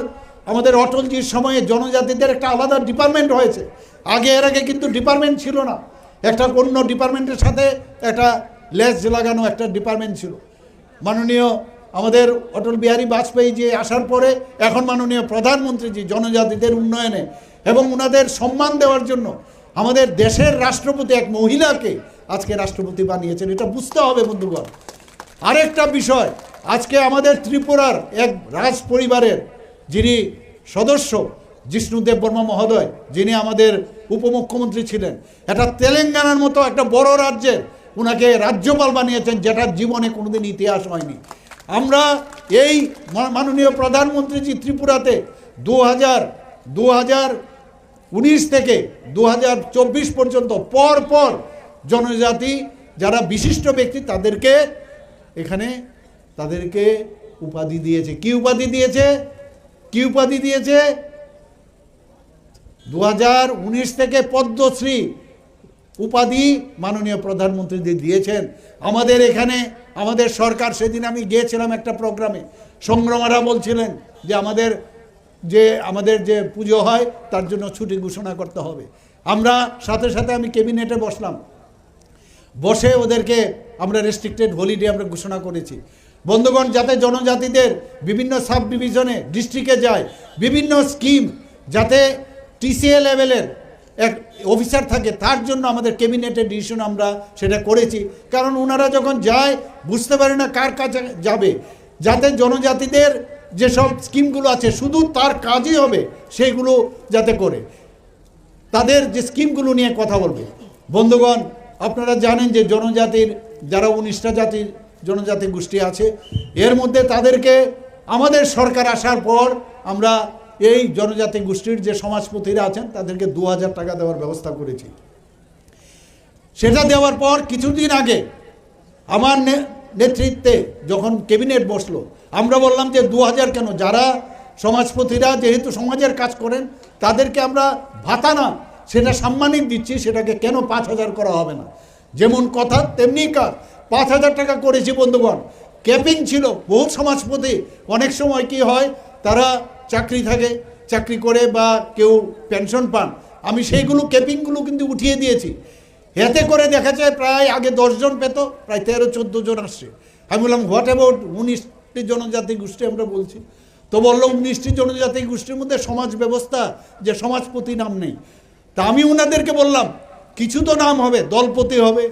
আমাদের অটলজির সময়ে জনজাতিদের একটা আলাদা ডিপার্টমেন্ট হয়েছে। এর আগে কিন্তু ডিপার্টমেন্ট ছিল না, একটা অন্য ডিপার্টমেন্টের সাথে একটা লেস লাগানো একটা ডিপার্টমেন্ট ছিল। মাননীয় আমাদের অটল বিহারী বাজপেয়ী যে আসার পরে এখন মাননীয় প্রধানমন্ত্রীজি জনজাতিদের উন্নয়নে এবং ওনাদের সম্মান দেওয়ার জন্য আমাদের দেশের রাষ্ট্রপতি এক মহিলাকে আজকে রাষ্ট্রপতি বানিয়েছেন। এটা বুঝতে হবে বন্ধুগণ। আরেকটা বিষয়, আজকে আমাদের ত্রিপুরার এক রাজ পরিবারের যিনি সদস্য জিষ্ণুদেব বর্মা মহোদয়, যিনি আমাদের উপমুখ্যমন্ত্রী ছিলেন, এটা তেলেঙ্গানার মতো একটা বড় রাজ্যের ওনাকে রাজ্যপাল বানিয়েছেন, যেটা জীবনে কোনোদিন ইতিহাস হয়নি। আমরা এই মাননীয় প্রধানমন্ত্রীজি ত্রিপুরাতে 2019 থেকে 2024 পর্যন্ত পর জনজাতি যারা বিশিষ্ট ব্যক্তি তাদেরকে উপাধি দিয়েছে। কি উপাধি দিয়েছে? 2019 থেকে পদ্মশ্রী উপাধি মাননীয় প্রধানমন্ত্রী দিয়েছেন। আমাদের এখানে আমাদের সরকার, সেদিন আমি গিয়েছিলাম একটা প্রোগ্রামে, সংগ্রামারা বলছিলেন যে আমাদের যে পুজো হয় তার জন্য ছুটি ঘোষণা করতে হবে। আমরা সাথে সাথে আমি ক্যাবিনেটে বসে ওদেরকে আমরা রেস্ট্রিক্টেড হলিডে আমরা ঘোষণা করেছি। বন্ধুগণ, যাতে জনজাতিদের বিভিন্ন সাব ডিভিশনে ডিস্ট্রিক্টে যায়, বিভিন্ন স্কিম যাতে টিসিএ লেভেলের এক অফিসার থাকে, তার জন্য আমাদের ক্যাবিনেটের ডিসিশন আমরা সেটা করেছি। কারণ ওনারা যখন যায় বুঝতে পারে না কার কাছে যাবে, যাতে জনজাতিদের যেসব স্কিমগুলো আছে শুধু তার কাজই হবে সেইগুলো যাতে করে, তাদের যে স্কিমগুলো নিয়ে কথা বলবে। বন্ধুগণ, আপনারা জানেন যে জনজাতির যারা 19টা জাতির জনজাতি গোষ্ঠী আছে, এর মধ্যে তাদেরকে আমাদের সরকার আসার পর আমরা এই জনজাতি গোষ্ঠীর যে সমাজপতিরা আছেন তাদেরকে 2000 টাকা দেওয়ার ব্যবস্থা করেছি। সেটা দেওয়ার পর কিছুদিন আগে আমার নেতৃত্বে যখন ক্যাবিনেট বসলো, আমরা বললাম যে 2000 কেন, যারা সমাজপতিরা যেহেতু সমাজের কাজ করেন তাদেরকে আমরা ভাতা না সেটা সাম্মানিক দিচ্ছি, সেটাকে কেন 5000 করা হবে না। যেমন কথা তেমনি কাজ, 5000 টাকা করেছি বন্ধুগণ। ক্যাপিং ছিল, বহু সমাজপতি অনেক সময় কি হয়, তারা চাকরি থাকে, চাকরি করে বা কেউ পেনশন পান, আমি সেইগুলো ক্যাপিংগুলো কিন্তু উঠিয়ে দিয়েছি। এতে করে দেখা যায় প্রায় আগে 10 জন পেত, প্রায় 13-14 জন আসছে। আমি বললাম হোয়াট অ্যাবাউট 19টি জনজাতি গোষ্ঠী আমরা বলছি, তো বললো 19টি জনজাতি গোষ্ঠীর মধ্যে সমাজ ব্যবস্থা যে সমাজপতি নাম নেই। তা আমি ওনাদেরকে বললাম কিছু তো নাম হবে, দলপতি হবে,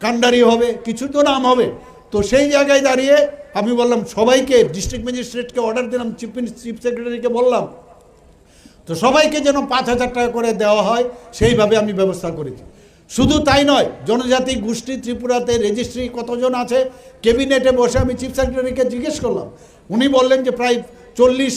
কান্ডারি হবে, কিছু তো নাম হবে। তো সেই জায়গায় দাঁড়িয়ে আমি বললাম সবাইকে, ডিস্ট্রিক্ট ম্যাজিস্ট্রেটকে অর্ডার দিলাম, চিফ সেক্রেটারিকে বললাম, তো সবাইকে যেন 5000 টাকা করে দেওয়া হয় সেইভাবে আমি ব্যবস্থা করেছি। শুধু তাই নয়, জনজাতি গোষ্ঠী ত্রিপুরাতে রেজিস্ট্রি কতজন আছে, ক্যাবিনেটে বসে আমি চিফ সেক্রেটারিকে জিজ্ঞেস করলাম, উনি বললেন যে প্রায় 40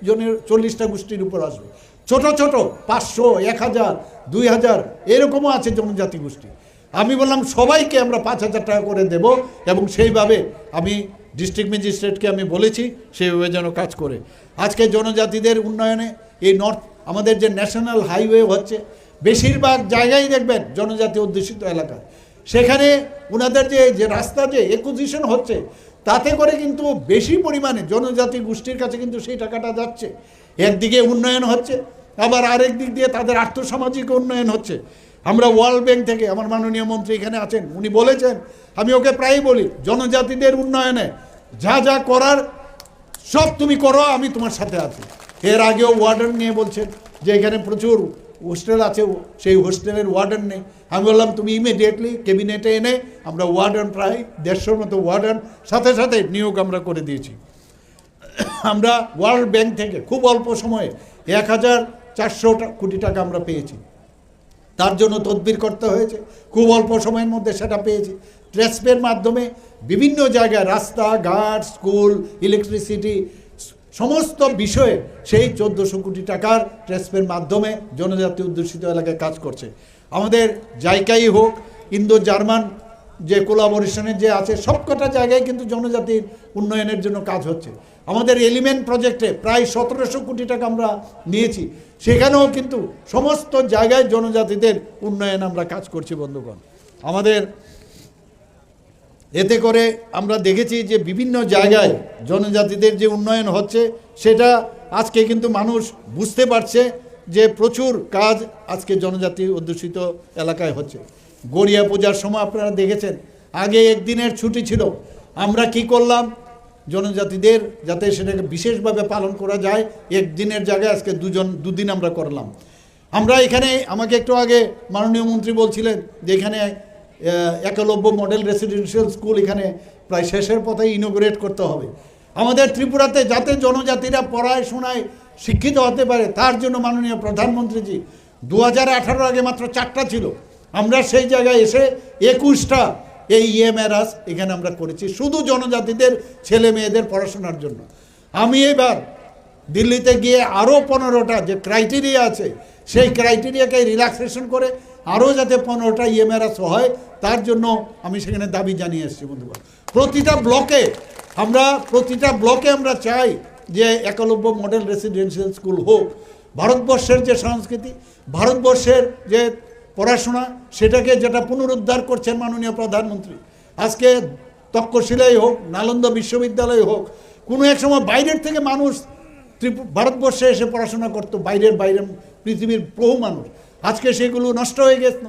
জনের 40টা গোষ্ঠীর উপর আসবে। ছোট ছোট 500, 1000, 2000 এরকমও আছে জনজাতি গোষ্ঠী। আমি বললাম সবাইকে আমরা 5000 টাকা করে দেব, এবং সেইভাবে আমি ডিস্ট্রিক্ট ম্যাজিস্ট্রেটকে আমি বলেছি সেইভাবে যেন কাজ করে। আজকে জনজাতিদের উন্নয়নে এই নর্থ আমাদের যে ন্যাশনাল হাইওয়ে হচ্ছে, বেশিরভাগ জায়গায় দেখবেন জনজাতি অধ্যুষিত এলাকা, সেখানে ওনাদের যে রাস্তা যে অ্যাকুইজিশন হচ্ছে, তাতে করে কিন্তু বেশি পরিমাণে জনজাতি গোষ্ঠীর কাছে কিন্তু সেই টাকাটা যাচ্ছে। একদিকে উন্নয়ন হচ্ছে, আবার আরেক দিক দিয়ে তাদের আর্থসামাজিক উন্নয়ন হচ্ছে। আমরা ওয়ার্ল্ড ব্যাংক থেকে, আমার মাননীয় মন্ত্রী এখানে আছেন, উনি বলেছেন, আমি ওকে প্রায়ই বলি, জনজাতিদের উন্নয়নে যা যা করার সব তুমি করো, আমি তোমার সাথে আছি। এর আগেও ওয়ার্ডেন নিয়ে বলছেন যে এখানে প্রচুর হোস্টেল আছে, সেই হোস্টেলের ওয়ার্ডেন নেই। আমি বললাম তুমি ইমিডিয়েটলি ক্যাবিনেটে এনে আমরা ওয়ার্ডেন প্রায় 150 মতো ওয়ার্ডেন সাথে সাথে নিয়োগ আমরা করে দিয়েছি। আমরা ওয়ার্ল্ড ব্যাংক থেকে খুব অল্প সময়ে 1400 কোটি টাকা আমরা পেয়েছি। তার জন্য তদবির করতে হয়েছে, খুব অল্প সময়ের মধ্যে সেটা পেয়েছি। ট্রেসপের মাধ্যমে বিভিন্ন জায়গায় রাস্তাঘাট, স্কুল, ইলেকট্রিসিটি সমস্ত বিষয়ে সেই 1400 কোটি টাকার ট্রেসপের মাধ্যমে জনজাতি অধ্যুষিত এলাকায় কাজ করছে। আমাদের জায়গায় হোক, ইন্দো জার্মান যে কোলাবোরেশনের যে আছে, সবকটা জায়গায় কিন্তু জনজাতির উন্নয়নের জন্য কাজ হচ্ছে। আমাদের এলিমেন্ট প্রজেক্টে প্রায় 1700 কোটি টাকা আমরা নিয়েছি, সেখানেও কিন্তু সমস্ত জায়গায় জনজাতিদের উন্নয়ন আমরা কাজ করছি বন্ধুগণ। আমাদের এতে করে আমরা দেখেছি যে বিভিন্ন জায়গায় জনজাতিদের যে উন্নয়ন হচ্ছে, সেটা আজকে কিন্তু মানুষ বুঝতে পারছে যে প্রচুর কাজ আজকে জনজাতি অধ্যুষিত এলাকায় হচ্ছে। গড়িয়া পূজার সময় আপনারা দেখেছেন, আগে একদিনের ছুটি ছিল, আমরা কি করলাম, জনজাতিদের যাতে সেটাকে বিশেষভাবে পালন করা যায়, একদিনের জায়গায় আজকে দুদিন আমরা করলাম। আমরা এখানে, আমাকে একটু আগে মাননীয় মন্ত্রী বলছিলেন যে এখানে একলব্য মডেল রেসিডেন্সিয়াল স্কুল এখানে প্রায় শেষের পথে ইনোগ্রেট করতে হবে। আমাদের ত্রিপুরাতে যাতে জনজাতিরা পড়াশোনায় শিক্ষিত হতে পারে, তার জন্য মাননীয় প্রধানমন্ত্রীজি 2018 আগে মাত্র 4টা ছিল, আমরা সেই জায়গায় এসে 21টা এই ইএমআরএস এখানে আমরা করেছি, শুধু জনজাতিদের ছেলে মেয়েদের পড়াশোনার জন্য। আমি এবার দিল্লিতে গিয়ে আরও 15টা যে ক্রাইটেরিয়া আছে, সেই ক্রাইটেরিয়াকে রিল্যাক্সেশন করে আরও যাতে 15টা ইএমআরএস হয়, তার জন্য আমি সেখানে দাবি জানিয়ে এসেছি বন্ধুগণ। প্রতিটা ব্লকে আমরা চাই যে একলব্য মডেল রেসিডেন্সিয়াল স্কুল হোক। ভারতবর্ষের যে সংস্কৃতি, ভারতবর্ষের যে পড়াশোনা, সেটাকে যেটা পুনরুদ্ধার করছেন মাননীয় প্রধানমন্ত্রী। আজকে তক্ষশিলাই হোক, নালন্দা বিশ্ববিদ্যালয় হোক, কোনো এক সময় বাইরের থেকে মানুষ ভারতবর্ষে এসে পড়াশোনা করতো, বাইরের পৃথিবীর বহু মানুষ, আজকে সেগুলো নষ্ট হয়ে গেছে।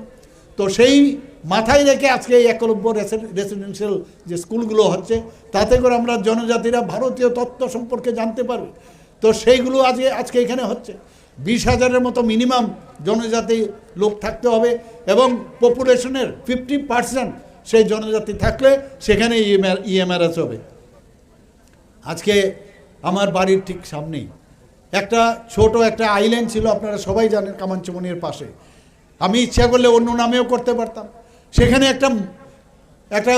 তো সেই মাথায় রেখে আজকে এই একলব্য রেসিডেন্সিয়াল যে স্কুলগুলো হচ্ছে, তাতে করে আমরা জনজাতিরা ভারতীয় তত্ত্ব সম্পর্কে জানতে পারবে। তো সেইগুলো আজকে এখানে হচ্ছে। 20,000-এর মতো মিনিমাম জনজাতি লোক থাকতে হবে, এবং পপুলেশনের 50% সেই জনজাতি থাকলে সেখানে ইএমআরএস হবে। আজকে আমার বাড়ির ঠিক সামনেই একটা ছোট একটা আইল্যান্ড ছিল, আপনারা সবাই জানেন, কামানচুমনির পাশে। আমি ইচ্ছা করলে অন্য নামেও করতে পারতাম। সেখানে একটা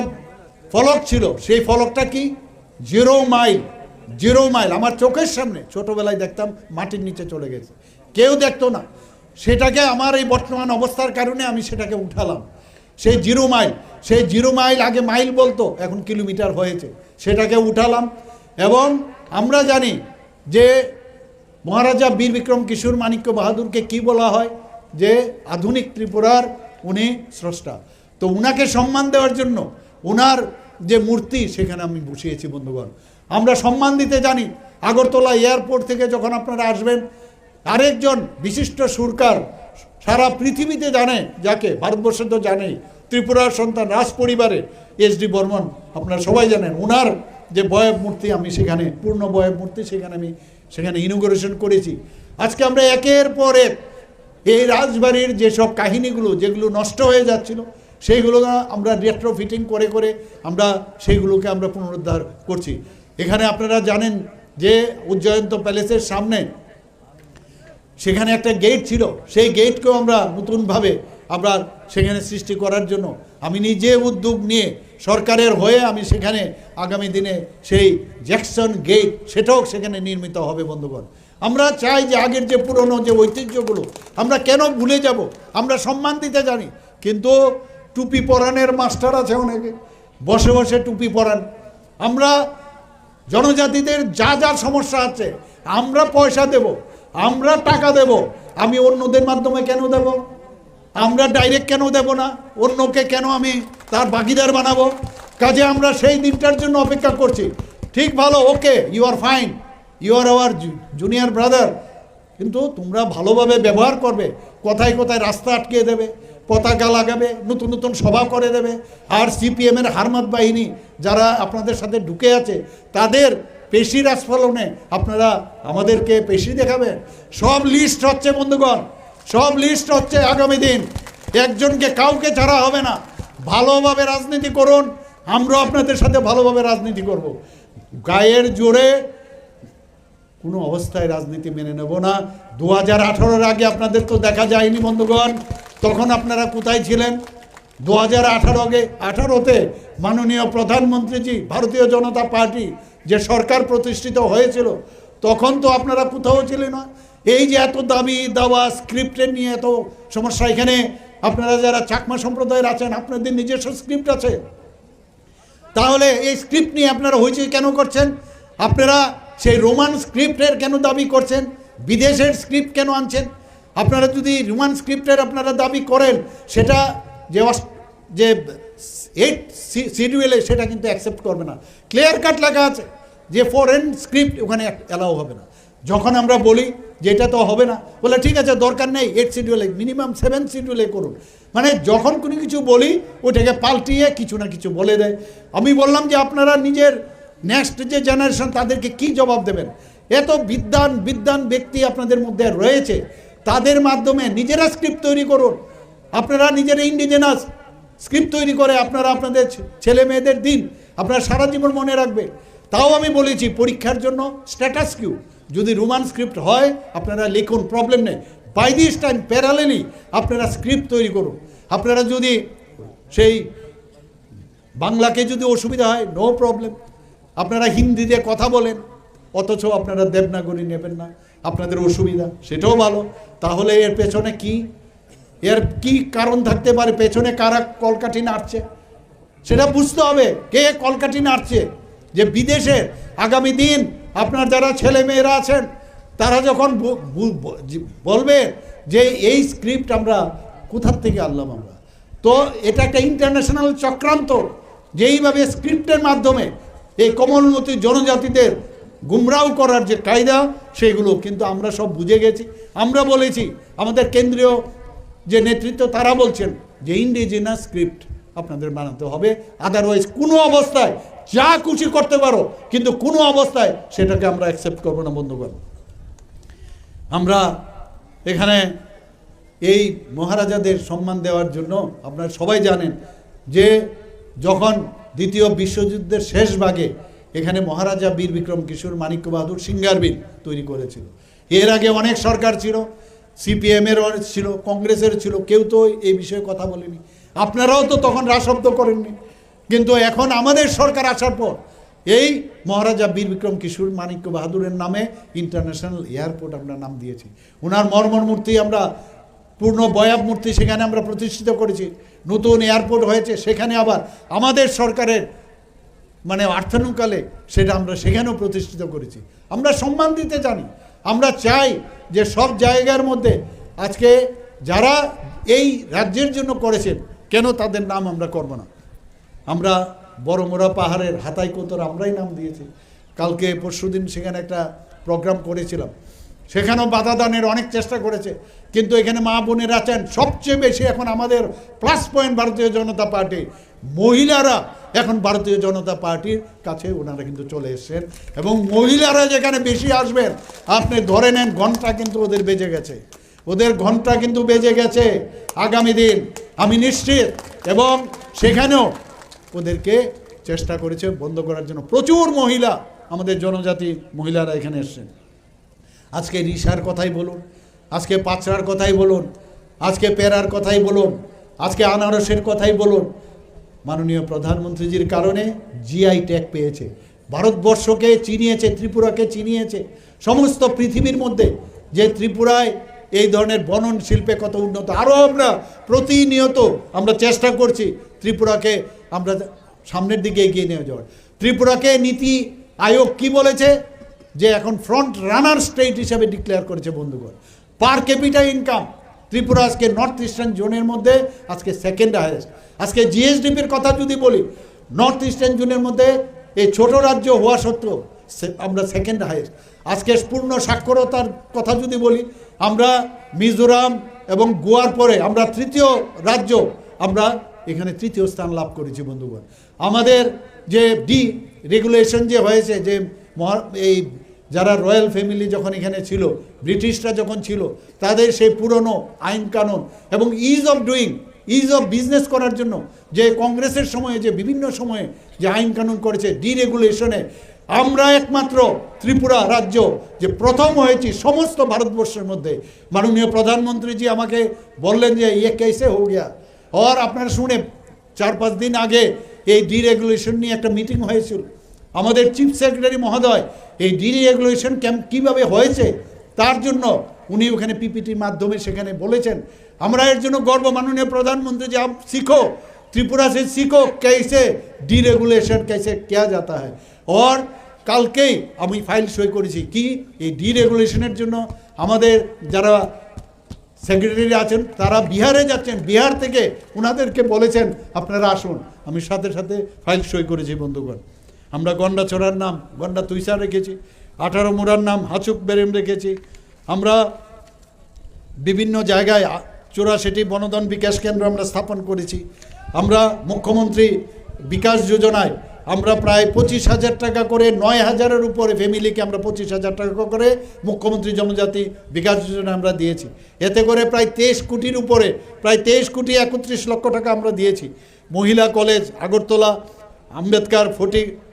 ফলক ছিল, সেই ফলকটা কি, 0 মাইল। আমার চোখের সামনে ছোটবেলায় দেখতাম মাটির নিচে চলে গেছে, কেউ দেখতো না। সেটাকে আমার এই বর্তমান অবস্থার কারণে আমি সেটাকে উঠালাম। সেই 0 মাইল আগে মাইল বলতো, এখন কিলোমিটার হয়েছে, সেটাকে উঠালাম। এবং আমরা জানি যে মহারাজা বীর বিক্রম কিশোর মাণিক্য বাহাদুরকে কি বলা হয়, যে আধুনিক ত্রিপুরার উনি স্রষ্টা। তো উনাকে সম্মান দেওয়ার জন্য উনার যে মূর্তি সেখানে আমি বসিয়েছি বন্ধুগণ। আমরা সম্মান দিতে জানি। আগরতলা এয়ারপোর্ট থেকে যখন আপনারা আসবেন, আরেকজন বিশিষ্ট সুরকার, সারা পৃথিবীতে জানে যাকে, ভারতবর্ষে তো জানেই, ত্রিপুরার সন্তান, রাজ পরিবারের এস.ডি. বর্মন, আপনারা সবাই জানেন। ওনার যে বয়ব মূর্তি আমি সেখানে, পূর্ণ বয়ব মূর্তি সেখানে ইনোগ্রেশন করেছি। আজকে আমরা একের পর এক এই রাজবাড়ির যেসব কাহিনীগুলো যেগুলো নষ্ট হয়ে যাচ্ছিল, সেইগুলো আমরা রেট্রোফিটিং করে করে সেইগুলোকে আমরা পুনরুদ্ধার করছি। এখানে আপনারা জানেন যে উজ্জয়ন্ত প্যালেসের সামনে সেখানে একটা গেট ছিল, সেই গেটকেও আমরা নতুনভাবে সেখানে সৃষ্টি করার জন্য আমি নিজে উদ্যোগ নিয়ে সরকারের হয়ে আমি সেখানে আগামী দিনে সেই জ্যাকসন গেট সেটাও সেখানে নির্মিত হবে বন্ধুগণ। আমরা চাই যে আগের যে পুরনো যে ঐতিহ্যগুলো আমরা কেন ভুলে যাব? আমরা সম্মান দিতে জানি, কিন্তু টুপি পরানের মাস্টার আছে অনেকে, বসে বসে টুপি পরান। আমরা জনজাতিদের যা যা সমস্যা আছে আমরা পয়সা দেব, আমরা টাকা দেব, আমি অন্যদের মাধ্যমে কেন দেব? আমরা ডাইরেক্ট কেন দেব না? অন্যকে কেন আমি তার ভাগিদার বানাবো? কাজে আমরা সেই দিনটার জন্য অপেক্ষা করছি। ঠিক, ভালো, okay, you are fine, you are our junior brother, কিন্তু তোমরা ভালোভাবে ব্যবহার করবে। কোথায় কোথায় রাস্তা আটকিয়ে দেবে, পতাকা লাগাবে, নতুন নতুন সভা করে দেবে। আর সিপিএমের হারমাত বাহিনী যারা আপনাদের সাথে ঢুকে আছে, তাদের পেশির আস্ফলনে আপনারা আমাদেরকে পেশি দেখাবেন। সব লিস্ট হচ্ছে বন্ধুগণ, সব লিস্ট হচ্ছে আগামী দিন। একজনকে কাউকে ছাড়া হবে না। ভালোভাবে রাজনীতি করুন, আমরা আপনাদের সাথে ভালোভাবে রাজনীতি করব। গায়ের জোরে কোনো অবস্থায় রাজনীতি মেনে নেব না। 2018-এর আগে আপনাদের তো দেখা যায়নি বন্ধুগণ, তখন আপনারা কোথায় ছিলেন? 2018-তে মাননীয় প্রধানমন্ত্রীজি, ভারতীয় জনতা পার্টি যে সরকার প্রতিষ্ঠিত হয়েছিল, তখন তো আপনারা কোথাও ছিলেন না। এই যে এত দাবি দাওয়া, স্ক্রিপ্টের নিয়ে এত সমস্যা, এখানে আপনারা যারা চাকমা সম্প্রদায়ের আছেন আপনাদের নিজস্ব স্ক্রিপ্ট আছে, তাহলে এই স্ক্রিপ্ট নিয়ে আপনারা হইচই কেন করছেন? আপনারা সেই রোমান স্ক্রিপ্টের কেন দাবি করছেন? বিদেশের স্ক্রিপ্ট কেন আনছেন? আপনারা যদি রোমান স্ক্রিপ্টের আপনারা দাবি করেন, সেটা যে 8 শিডিউলে সেটা কিন্তু অ্যাকসেপ্ট করবে না। ক্লিয়ার কাট লেখা আছে যে ফরেন স্ক্রিপ্ট ওখানে অ্যালাউ হবে না। যখন আমরা বলি যে এটা তো হবে না, বলে ঠিক আছে দরকার নেই 8 শিডিউলে, মিনিমাম 7 শিডিউলে করুন। মানে যখন কোনো কিছু বলি ওইটাকে পাল্টিয়ে কিছু না কিছু বলে দেয়। আমি বললাম যে আপনারা নিজের নেক্সট যে জেনারেশন তাদেরকে কি জবাব দেবেন? এত বিদ্বান ব্যক্তি আপনাদের মধ্যে রয়েছে, তাদের মাধ্যমে নিজেরা স্ক্রিপ্ট তৈরি করুন। আপনারা নিজেরা ইন্ডিজেনাস স্ক্রিপ্ট তৈরি করে আপনারা আপনাদের ছেলে মেয়েদের দিন, আপনারা সারা জীবন মনে রাখবে। তাও আমি বলেছি পরীক্ষার জন্য স্ট্যাটাস কিউ যদি রোমান স্ক্রিপ্ট হয় আপনারা লিখুন, প্রবলেম নেই। বাই দিস টাইম প্যারালেলি আপনারা স্ক্রিপ্ট তৈরি করুন। আপনারা যদি সেই বাংলাকে যদি অসুবিধা হয়, নো প্রবলেম, আপনারা হিন্দিতে কথা বলেন, অথচ আপনারা দেবনাগরী নেবেন না, আপনাদের অসুবিধা, সেটাও ভালো। তাহলে এর পেছনে এর কি কারণ থাকতে পারে? পেছনে কারা কলকাঠি নাড়ছে সেটা বুঝতে হবে। কে কলকাঠি নাড়ছে? যে বিদেশের আগামী দিন আপনার যারা ছেলে মেয়েরা আছেন তারা যখন বলবে যে এই স্ক্রিপ্ট আমরা কোথার থেকে আনলাম আমরা, তো এটা একটা ইন্টারন্যাশনাল চক্রান্ত, যেইভাবে স্ক্রিপ্টের মাধ্যমে এই কোমলমতি জনজাতিদের গুমরাও করার যে কায়দা, সেগুলো কিন্তু আমরা সব বুঝে গেছি। আমরা বলেছি, আমাদের কেন্দ্রীয় যে নেতৃত্ব তারা বলছেন যে ইন্ডিজিনাস স্ক্রিপ্ট আপনাদের বানাতে হবে, আদারওয়াইজ কোনো অবস্থায় যা খুশি করতে পারো, কিন্তু কোনো অবস্থায় সেটাকে আমরা অ্যাকসেপ্ট করবো না বন্ধুগণ। আমরা এখানে এই মহারাজাদের সম্মান দেওয়ার জন্য আপনারা সবাই জানেন যে যখন দ্বিতীয় বিশ্বযুদ্ধের শেষ ভাগে এখানে মহারাজা বীর বিক্রম কিশোর মাণিক্য বাহাদুর সিঙ্গার বিল তৈরি করেছিল। এর আগে অনেক সরকার ছিল, সিপিএমের ছিল, কংগ্রেসের ছিল, কেউ তো এই বিষয়ে কথা বলেনি। আপনারাও তো তখন রাশব্দ করেননি, কিন্তু এখন আমাদের সরকার আসার পর এই মহারাজা বীর বিক্রম কিশোর মাণিক্য বাহাদুরের নামে ইন্টারন্যাশনাল এয়ারপোর্ট আমরা নাম দিয়েছি। ওনার মর্মর মূর্তি আমরা পূর্ণ বয়াব মূর্তি সেখানে আমরা প্রতিষ্ঠিত করেছি, নতুন এয়ারপোর্ট হয়েছে, সেখানে আবার আমাদের সরকারের মানে অর্থানুকালে সেটা আমরা সেখানেও প্রতিষ্ঠিত করেছি। আমরা সম্মান দিতে জানি, আমরা চাই যে সব জায়গার মধ্যে আজকে যারা এই রাজ্যের জন্য করেছেন কেন তাদের নাম আমরা করব না। আমরা বড়মোড়া পাহাড়ের হাতাই কোতর আমরাই নাম দিয়েছি। কালকে পরশুদিন সেখানে একটা প্রোগ্রাম করেছিলাম, সেখানেও বাধা দানের অনেক চেষ্টা করেছে, কিন্তু এখানে মা বোনেরা আছেন। সবচেয়ে বেশি এখন আমাদের প্লাস পয়েন্ট ভারতীয় জনতা পার্টি, মহিলারা এখন ভারতীয় জনতা পার্টির কাছে ওনারা কিন্তু চলে এসছেন, এবং মহিলারা যেখানে বেশি আসবেন আপনি ধরে নেন ঘন্টা কিন্তু ওদের বেজে গেছে, ওদের ঘন্টা কিন্তু বেজে গেছে আগামী দিন আমি নিশ্চিত। এবং সেখানেও ওদেরকে চেষ্টা করেছে বন্ধ করার জন্য। প্রচুর মহিলা, আমাদের জনজাতি মহিলারা এখানে এসছেন। আজকে রিসার কথাই বলুন, আজকে পাচড়ার কথাই বলুন, আজকে পেরার কথাই বলুন, আজকে আনারসের কথাই বলুন, মাননীয় প্রধানমন্ত্রীজির কারণে জিআই ট্যাগ পেয়েছে, ভারতবর্ষকে চিনিয়েছে, ত্রিপুরাকে চিনিয়েছে সমস্ত পৃথিবীর মধ্যে, যে ত্রিপুরায় এই ধরনের বনন শিল্পে কত উন্নত। আরও আমরা প্রতিনিয়ত আমরা চেষ্টা করছি ত্রিপুরাকে আমরা সামনের দিকে এগিয়ে নিয়ে যাওয়ার। ত্রিপুরাকে নীতি আয়োগ কি বলেছে, যে এখন ফ্রন্ট রানার স্টেট হিসাবে ডিক্লেয়ার করেছে বন্ধুগণ। পার ক্যাপিটা ইনকাম ত্রিপুরা আজকে নর্থ ইস্টার্ন জোনের মধ্যে আজকে সেকেন্ড হাইয়েস্ট। আজকে জিএসডিপির কথা যদি বলি, নর্থ ইস্টার্ন জোনের মধ্যে এই ছোট রাজ্য হওয়া সত্ত্বেও আমরা সেকেন্ড হাইয়েস্ট। আজকে পূর্ণ সাক্ষরতার কথা যদি বলি, আমরা মিজোরাম এবং গোয়ার পরে আমরা তৃতীয় রাজ্য, আমরা এখানে তৃতীয় স্থান লাভ করেছি বন্ধুগণ। আমাদের যে রেগুলেশন যে হয়েছে, যে এই যারা রয়্যাল ফ্যামিলি যখন এখানে ছিল, ব্রিটিশরা যখন ছিল, তাদের সেই পুরনো আইন কানুন এবং ইজ অফ বিজনেস করার জন্য যে কংগ্রেসের সময়ে যে বিভিন্ন সময়ে যে আইন কানুন করেছে ডিরেগুলেশনে, আমরা একমাত্র ত্রিপুরা রাজ্য যে প্রথম হয়েছি সমস্ত ভারতবর্ষের মধ্যে। মাননীয় প্রধানমন্ত্রীজি আমাকে বললেন যে ইয়ে কেসে হো গিয়া, আর আপনারা শুনে 4-5 দিন আগে এই ডিরেগুলেশন নিয়ে একটা মিটিং হয়েছিল। আমাদের চিফ সেক্রেটারি মহোদয় এই ডিরেগুলেশন ক্যাম্প কীভাবে হয়েছে তার জন্য উনি ওখানে পিপিটির মাধ্যমে সেখানে বলেছেন। আমরা এর জন্য গর্ব। মাননীয় প্রধানমন্ত্রী যে आप सीखो, त्रिपुरा से सीखो कैसे ডিরেগুলেশন कैसे किया जाता है। और কালকেই আমি ফাইল সই করেছি কি এই ডিরেগুলেশনের জন্য আমাদের যারা সেক্রেটারি আছেন তারা বিহারে যাচ্ছেন, বিহার থেকে ওনাদেরকে বলেছেন আপনারা আসুন। আমি সাথে সাথে ফাইল সই করেছি বন্ধুগণ। আমরা গন্ডাছড়ার নাম গন্ডা তুইসা রেখেছি, 18 মুড়ার নাম হাচুক বেরেম রেখেছি। আমরা বিভিন্ন জায়গায় 84টি বনধন বিকাশ কেন্দ্র আমরা স্থাপন করেছি। আমরা মুখ্যমন্ত্রী বিকাশ যোজনায় আমরা প্রায় 25,000 টাকা করে 9,000-এর উপরে ফ্যামিলিকে আমরা 25,000 টাকা করে মুখ্যমন্ত্রী জনজাতি বিকাশ যোজনা আমরা দিয়েছি। এতে করে প্রায় 23 কোটির উপরে, প্রায় 23 কোটি 31 লক্ষ টাকা আমরা দিয়েছি। মহিলা কলেজ আগরতলা,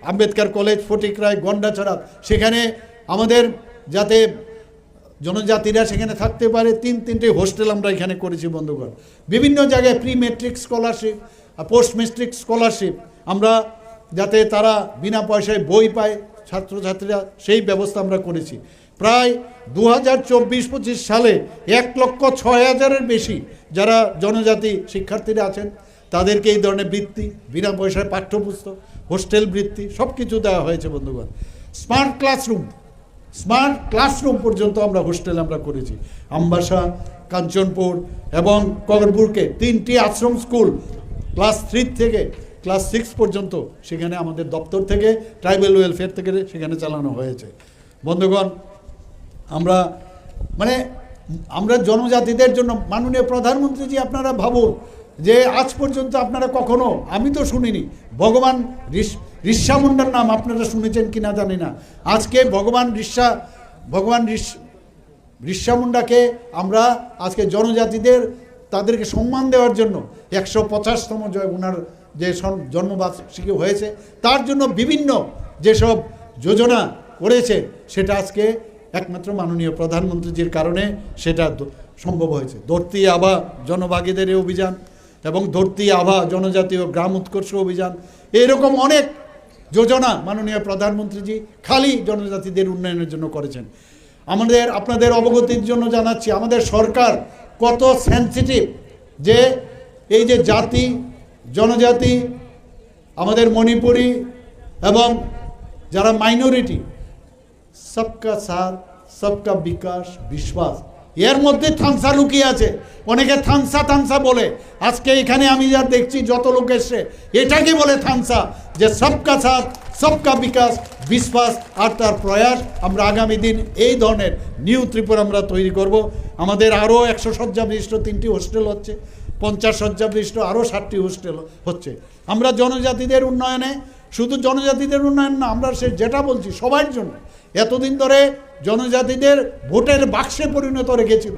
আম্বেদকার কলেজ ফটিকরায়, গন্ডাছড়া, সেখানে আমাদের যাতে জনজাতিরা সেখানে থাকতে পারে 3-3টে হোস্টেল আমরা এখানে করেছি বন্ধুগণ। বিভিন্ন জায়গায় pre metric scholarship, post metric scholarship আমরা যাতে তারা বিনা পয়সায় বই পায় ছাত্রছাত্রীরা, সেই ব্যবস্থা আমরা করেছি। প্রায় 2024-25 সালে 1,06,000-এর বেশি যারা জনজাতি শিক্ষার্থীরা আছেন তাদেরকে এই ধরনের বৃত্তি, বিনা পয়সায় পাঠ্যপুস্তক, হোস্টেল বৃত্তি সব কিছু দেওয়া হয়েছে বন্ধুগণ। স্মার্ট ক্লাসরুম পর্যন্ত আমরা হোস্টেল আমরা করেছি। আমবাসা, কাঞ্চনপুর এবং কগরপুরকে 3টি আশ্রম স্কুল ক্লাস 3 থেকে ক্লাস 6 পর্যন্ত সেখানে আমাদের দপ্তর থেকে ট্রাইবাল ওয়েলফেয়ার থেকে সেখানে চালানো হয়েছে বন্ধুগণ। আমরা জনজাতিদের জন্য মাননীয় প্রধানমন্ত্রীজি আপনারা ভাবুন যে আজ পর্যন্ত আপনারা কখনো, আমি তো শুনিনি, ভগবান ঋষা মুন্ডার নাম আপনারা শুনেছেন কি না জানি না। আজকে ভগবান ঋষা মুন্ডাকে আমরা আজকে জনজাতিদের তাদেরকে সম্মান দেওয়ার জন্য 150তম ওনার যে জন্মবার্ষিকী হয়েছে তার জন্য বিভিন্ন যেসব যোজনা করেছে সেটা আজকে একমাত্র মাননীয় প্রধানমন্ত্রীজির কারণে সেটা সম্ভব হয়েছে। ধরতি আভা জনভাগীদারি অভিযান এবং ধরতি আভা জনজাতীয় গ্রাম উৎকর্ষ অভিযান, এরকম অনেক যোজনা মাননীয় প্রধানমন্ত্রীজি খালি জনজাতিদের উন্নয়নের জন্য করেছেন। আপনাদের অবগতির জন্য জানাচ্ছি, আমাদের সরকার কত সেন্সিটিভ, যে এই যে জাতি জনজাতি আমাদের মণিপুরি এবং যারা মাইনরিটি, সবকা সাথ সবকা বিকাশ বিশ্বাস, এর মধ্যে থানসা লুকিয়ে আছে। অনেকে থানসা বলে, আজকে এখানে আমি যা দেখছি যত লোক এসছে এটাকে বলে থানসা, যে সবকা সাথ সবকা বিকাশ বিশ্বাস আর তার প্রয়াস। আমরা আগামী দিন এই ধরনের নিউ ত্রিপুরা আমরা তৈরি করব। আমাদের আরও 100 শয্যা বিশিষ্ট 3টি হোস্টেল হচ্ছে, 50 শয্যা বিশিষ্ট আরও 60টি হোস্টেল হচ্ছে। আমরা জনজাতিদের উন্নয়নে, শুধু জনজাতিদের উন্নয়ন না, আমরা সে যেটা বলছি সবার জন্য। এতদিন ধরে জনজাতিদের ভোটের বাক্সে পরিণত রেখেছিল,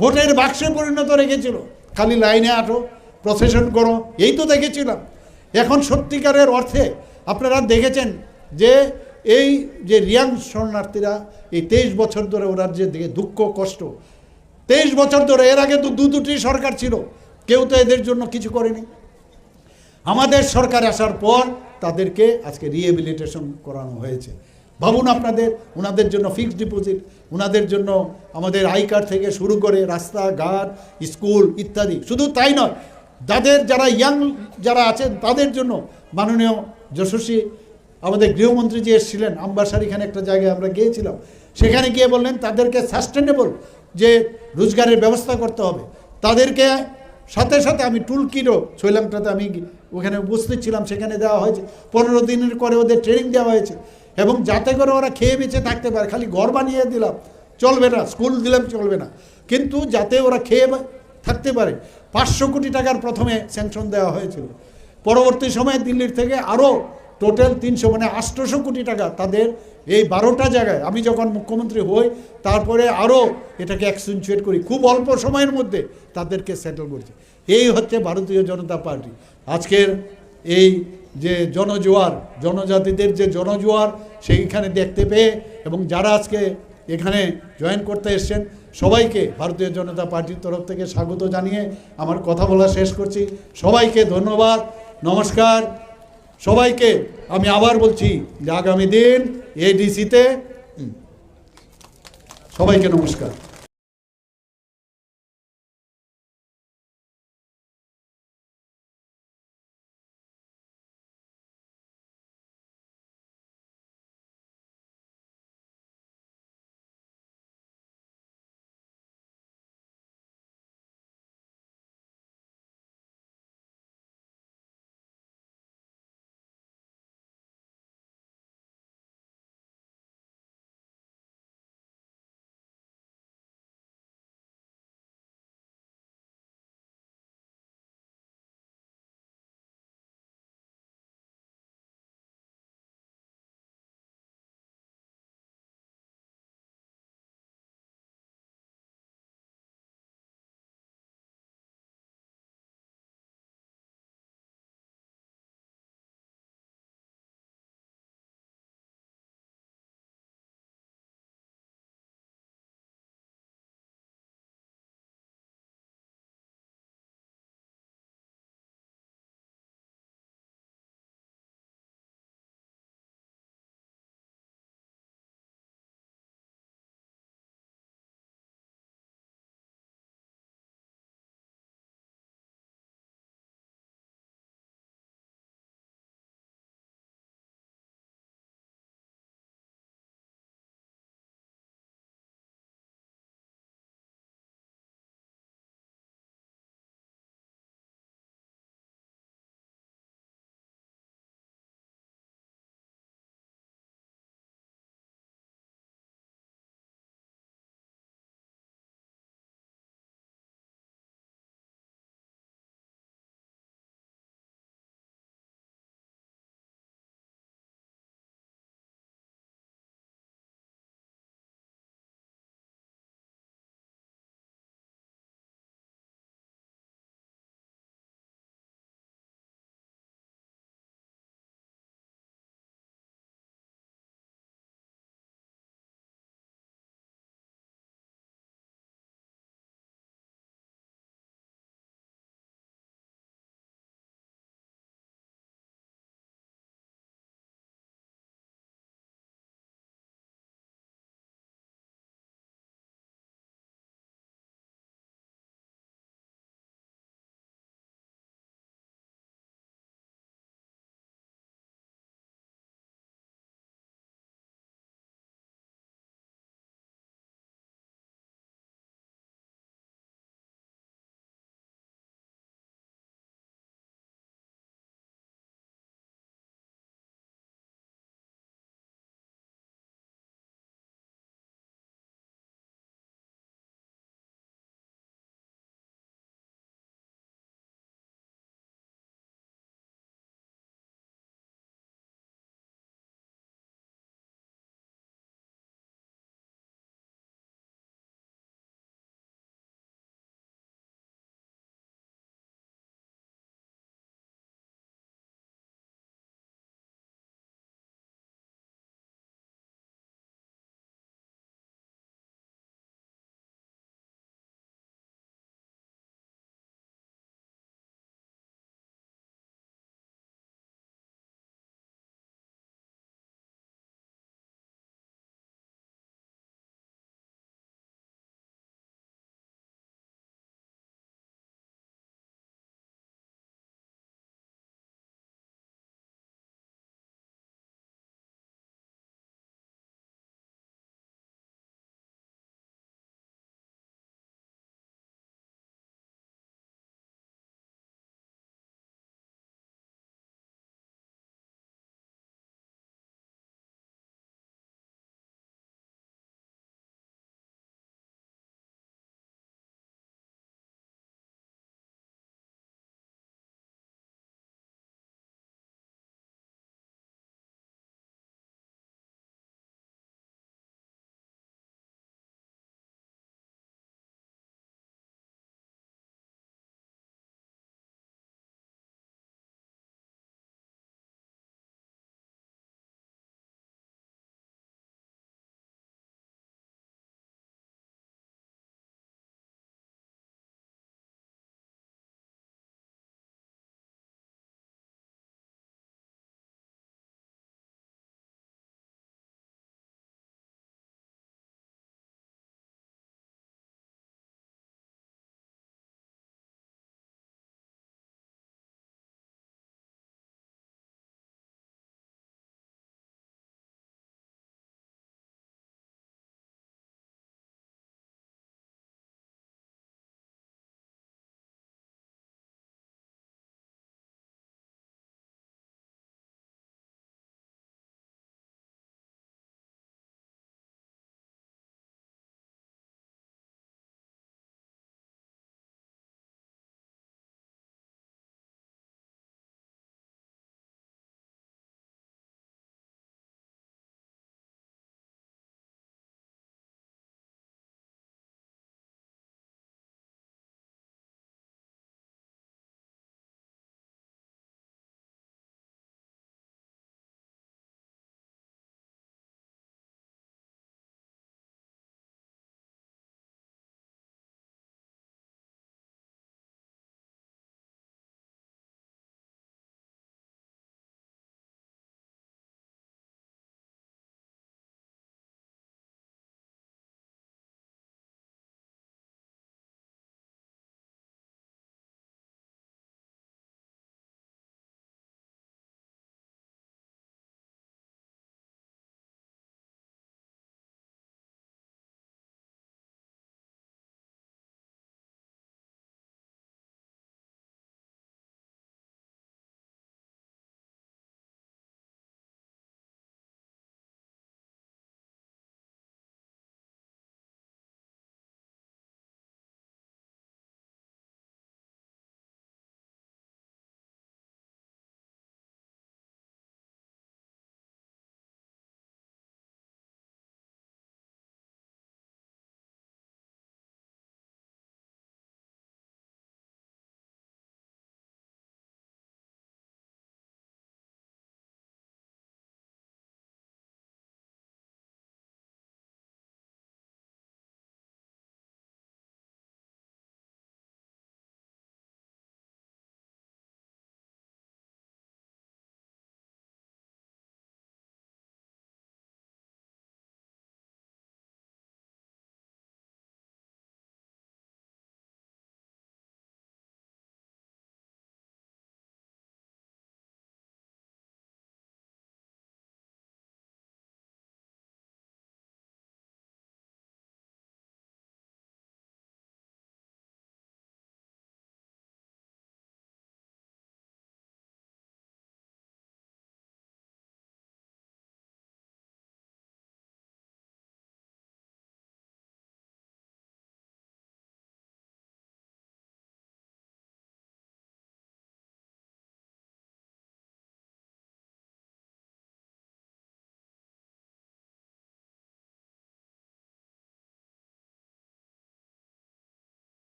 ভোটের বাক্সে পরিণত রেখেছিল, খালি লাইনে আঠো প্রসেশন করো, এই তো দেখেছিলাম। এখন সত্যিকারের অর্থে আপনারা দেখেছেন যে এই যে রিয়াং শরণার্থীরা এই 23 বছর ধরে ওরা যে দুঃখ কষ্ট, 23 বছর ধরে, এর আগে তো দুটি সরকার ছিল, কেউ তো এদের জন্য কিছু করেনি। আমাদের সরকার আসার পর তাদেরকে আজকে রিহেবিলিটেশন করানো হয়েছে। ভাবুন আপনাদের, ওনাদের জন্য ফিক্সড ডিপোজিট, ওনাদের জন্য আমাদের আই কার্ড থেকে শুরু করে রাস্তাঘাট, স্কুল ইত্যাদি। শুধু তাই নয়, যারা ইয়াং যারা আছেন তাদের জন্য মাননীয় যশস্বী আমাদের গৃহমন্ত্রী যে এসেছিলেন, আমবাসার এখানে একটা জায়গায় আমরা গিয়েছিলাম, সেখানে গিয়ে বললেন তাদেরকে সাস্টেনেবল যে রোজগারের ব্যবস্থা করতে হবে। তাদেরকে সাথে সাথে আমি টুল কিটও শৈলাংটাতে আমি ওখানে উপস্থিত ছিলাম, সেখানে দেওয়া হয়েছে। 15 দিনের করে ওদের ট্রেনিং দেওয়া হয়েছে, এবং যাতে করে ওরা খেয়ে বেঁচে থাকতে পারে। খালি ঘর বানিয়ে দিলাম চলবে না, স্কুল দিলাম চলবে না, কিন্তু যাতে ওরা খেয়ে থাকতে পারে। 500 কোটি টাকার প্রথমে স্যাংশন দেওয়া হয়েছিল, পরবর্তী সময়ে দিল্লির থেকে আরও টোটাল 300 মানে 800 কোটি টাকা তাদের এই 12টা জায়গায়। আমি যখন মুখ্যমন্ত্রী হই তারপরে আরও এটাকে অ্যাকসেন্টুয়েট করি, খুব অল্প সময়ের মধ্যে তাদেরকে সেটেল করছি। এই হচ্ছে ভারতীয় জনতা পার্টি। আজকের এই যে জনজোয়ার, জনজাতিদের যে জনজোয়ার, সেইখানে দেখতে পেয়ে এবং যারা আজকে এখানে জয়েন করতে এসছেন সবাইকে ভারতীয় জনতা পার্টির তরফ থেকে স্বাগত জানিয়ে আমার কথা বলা শেষ করছি। সবাইকে ধন্যবাদ, নমস্কার। সবাইকে আমি আবার বলছি যে আগামী দিন এডিসিতে সবাইকে নমস্কার।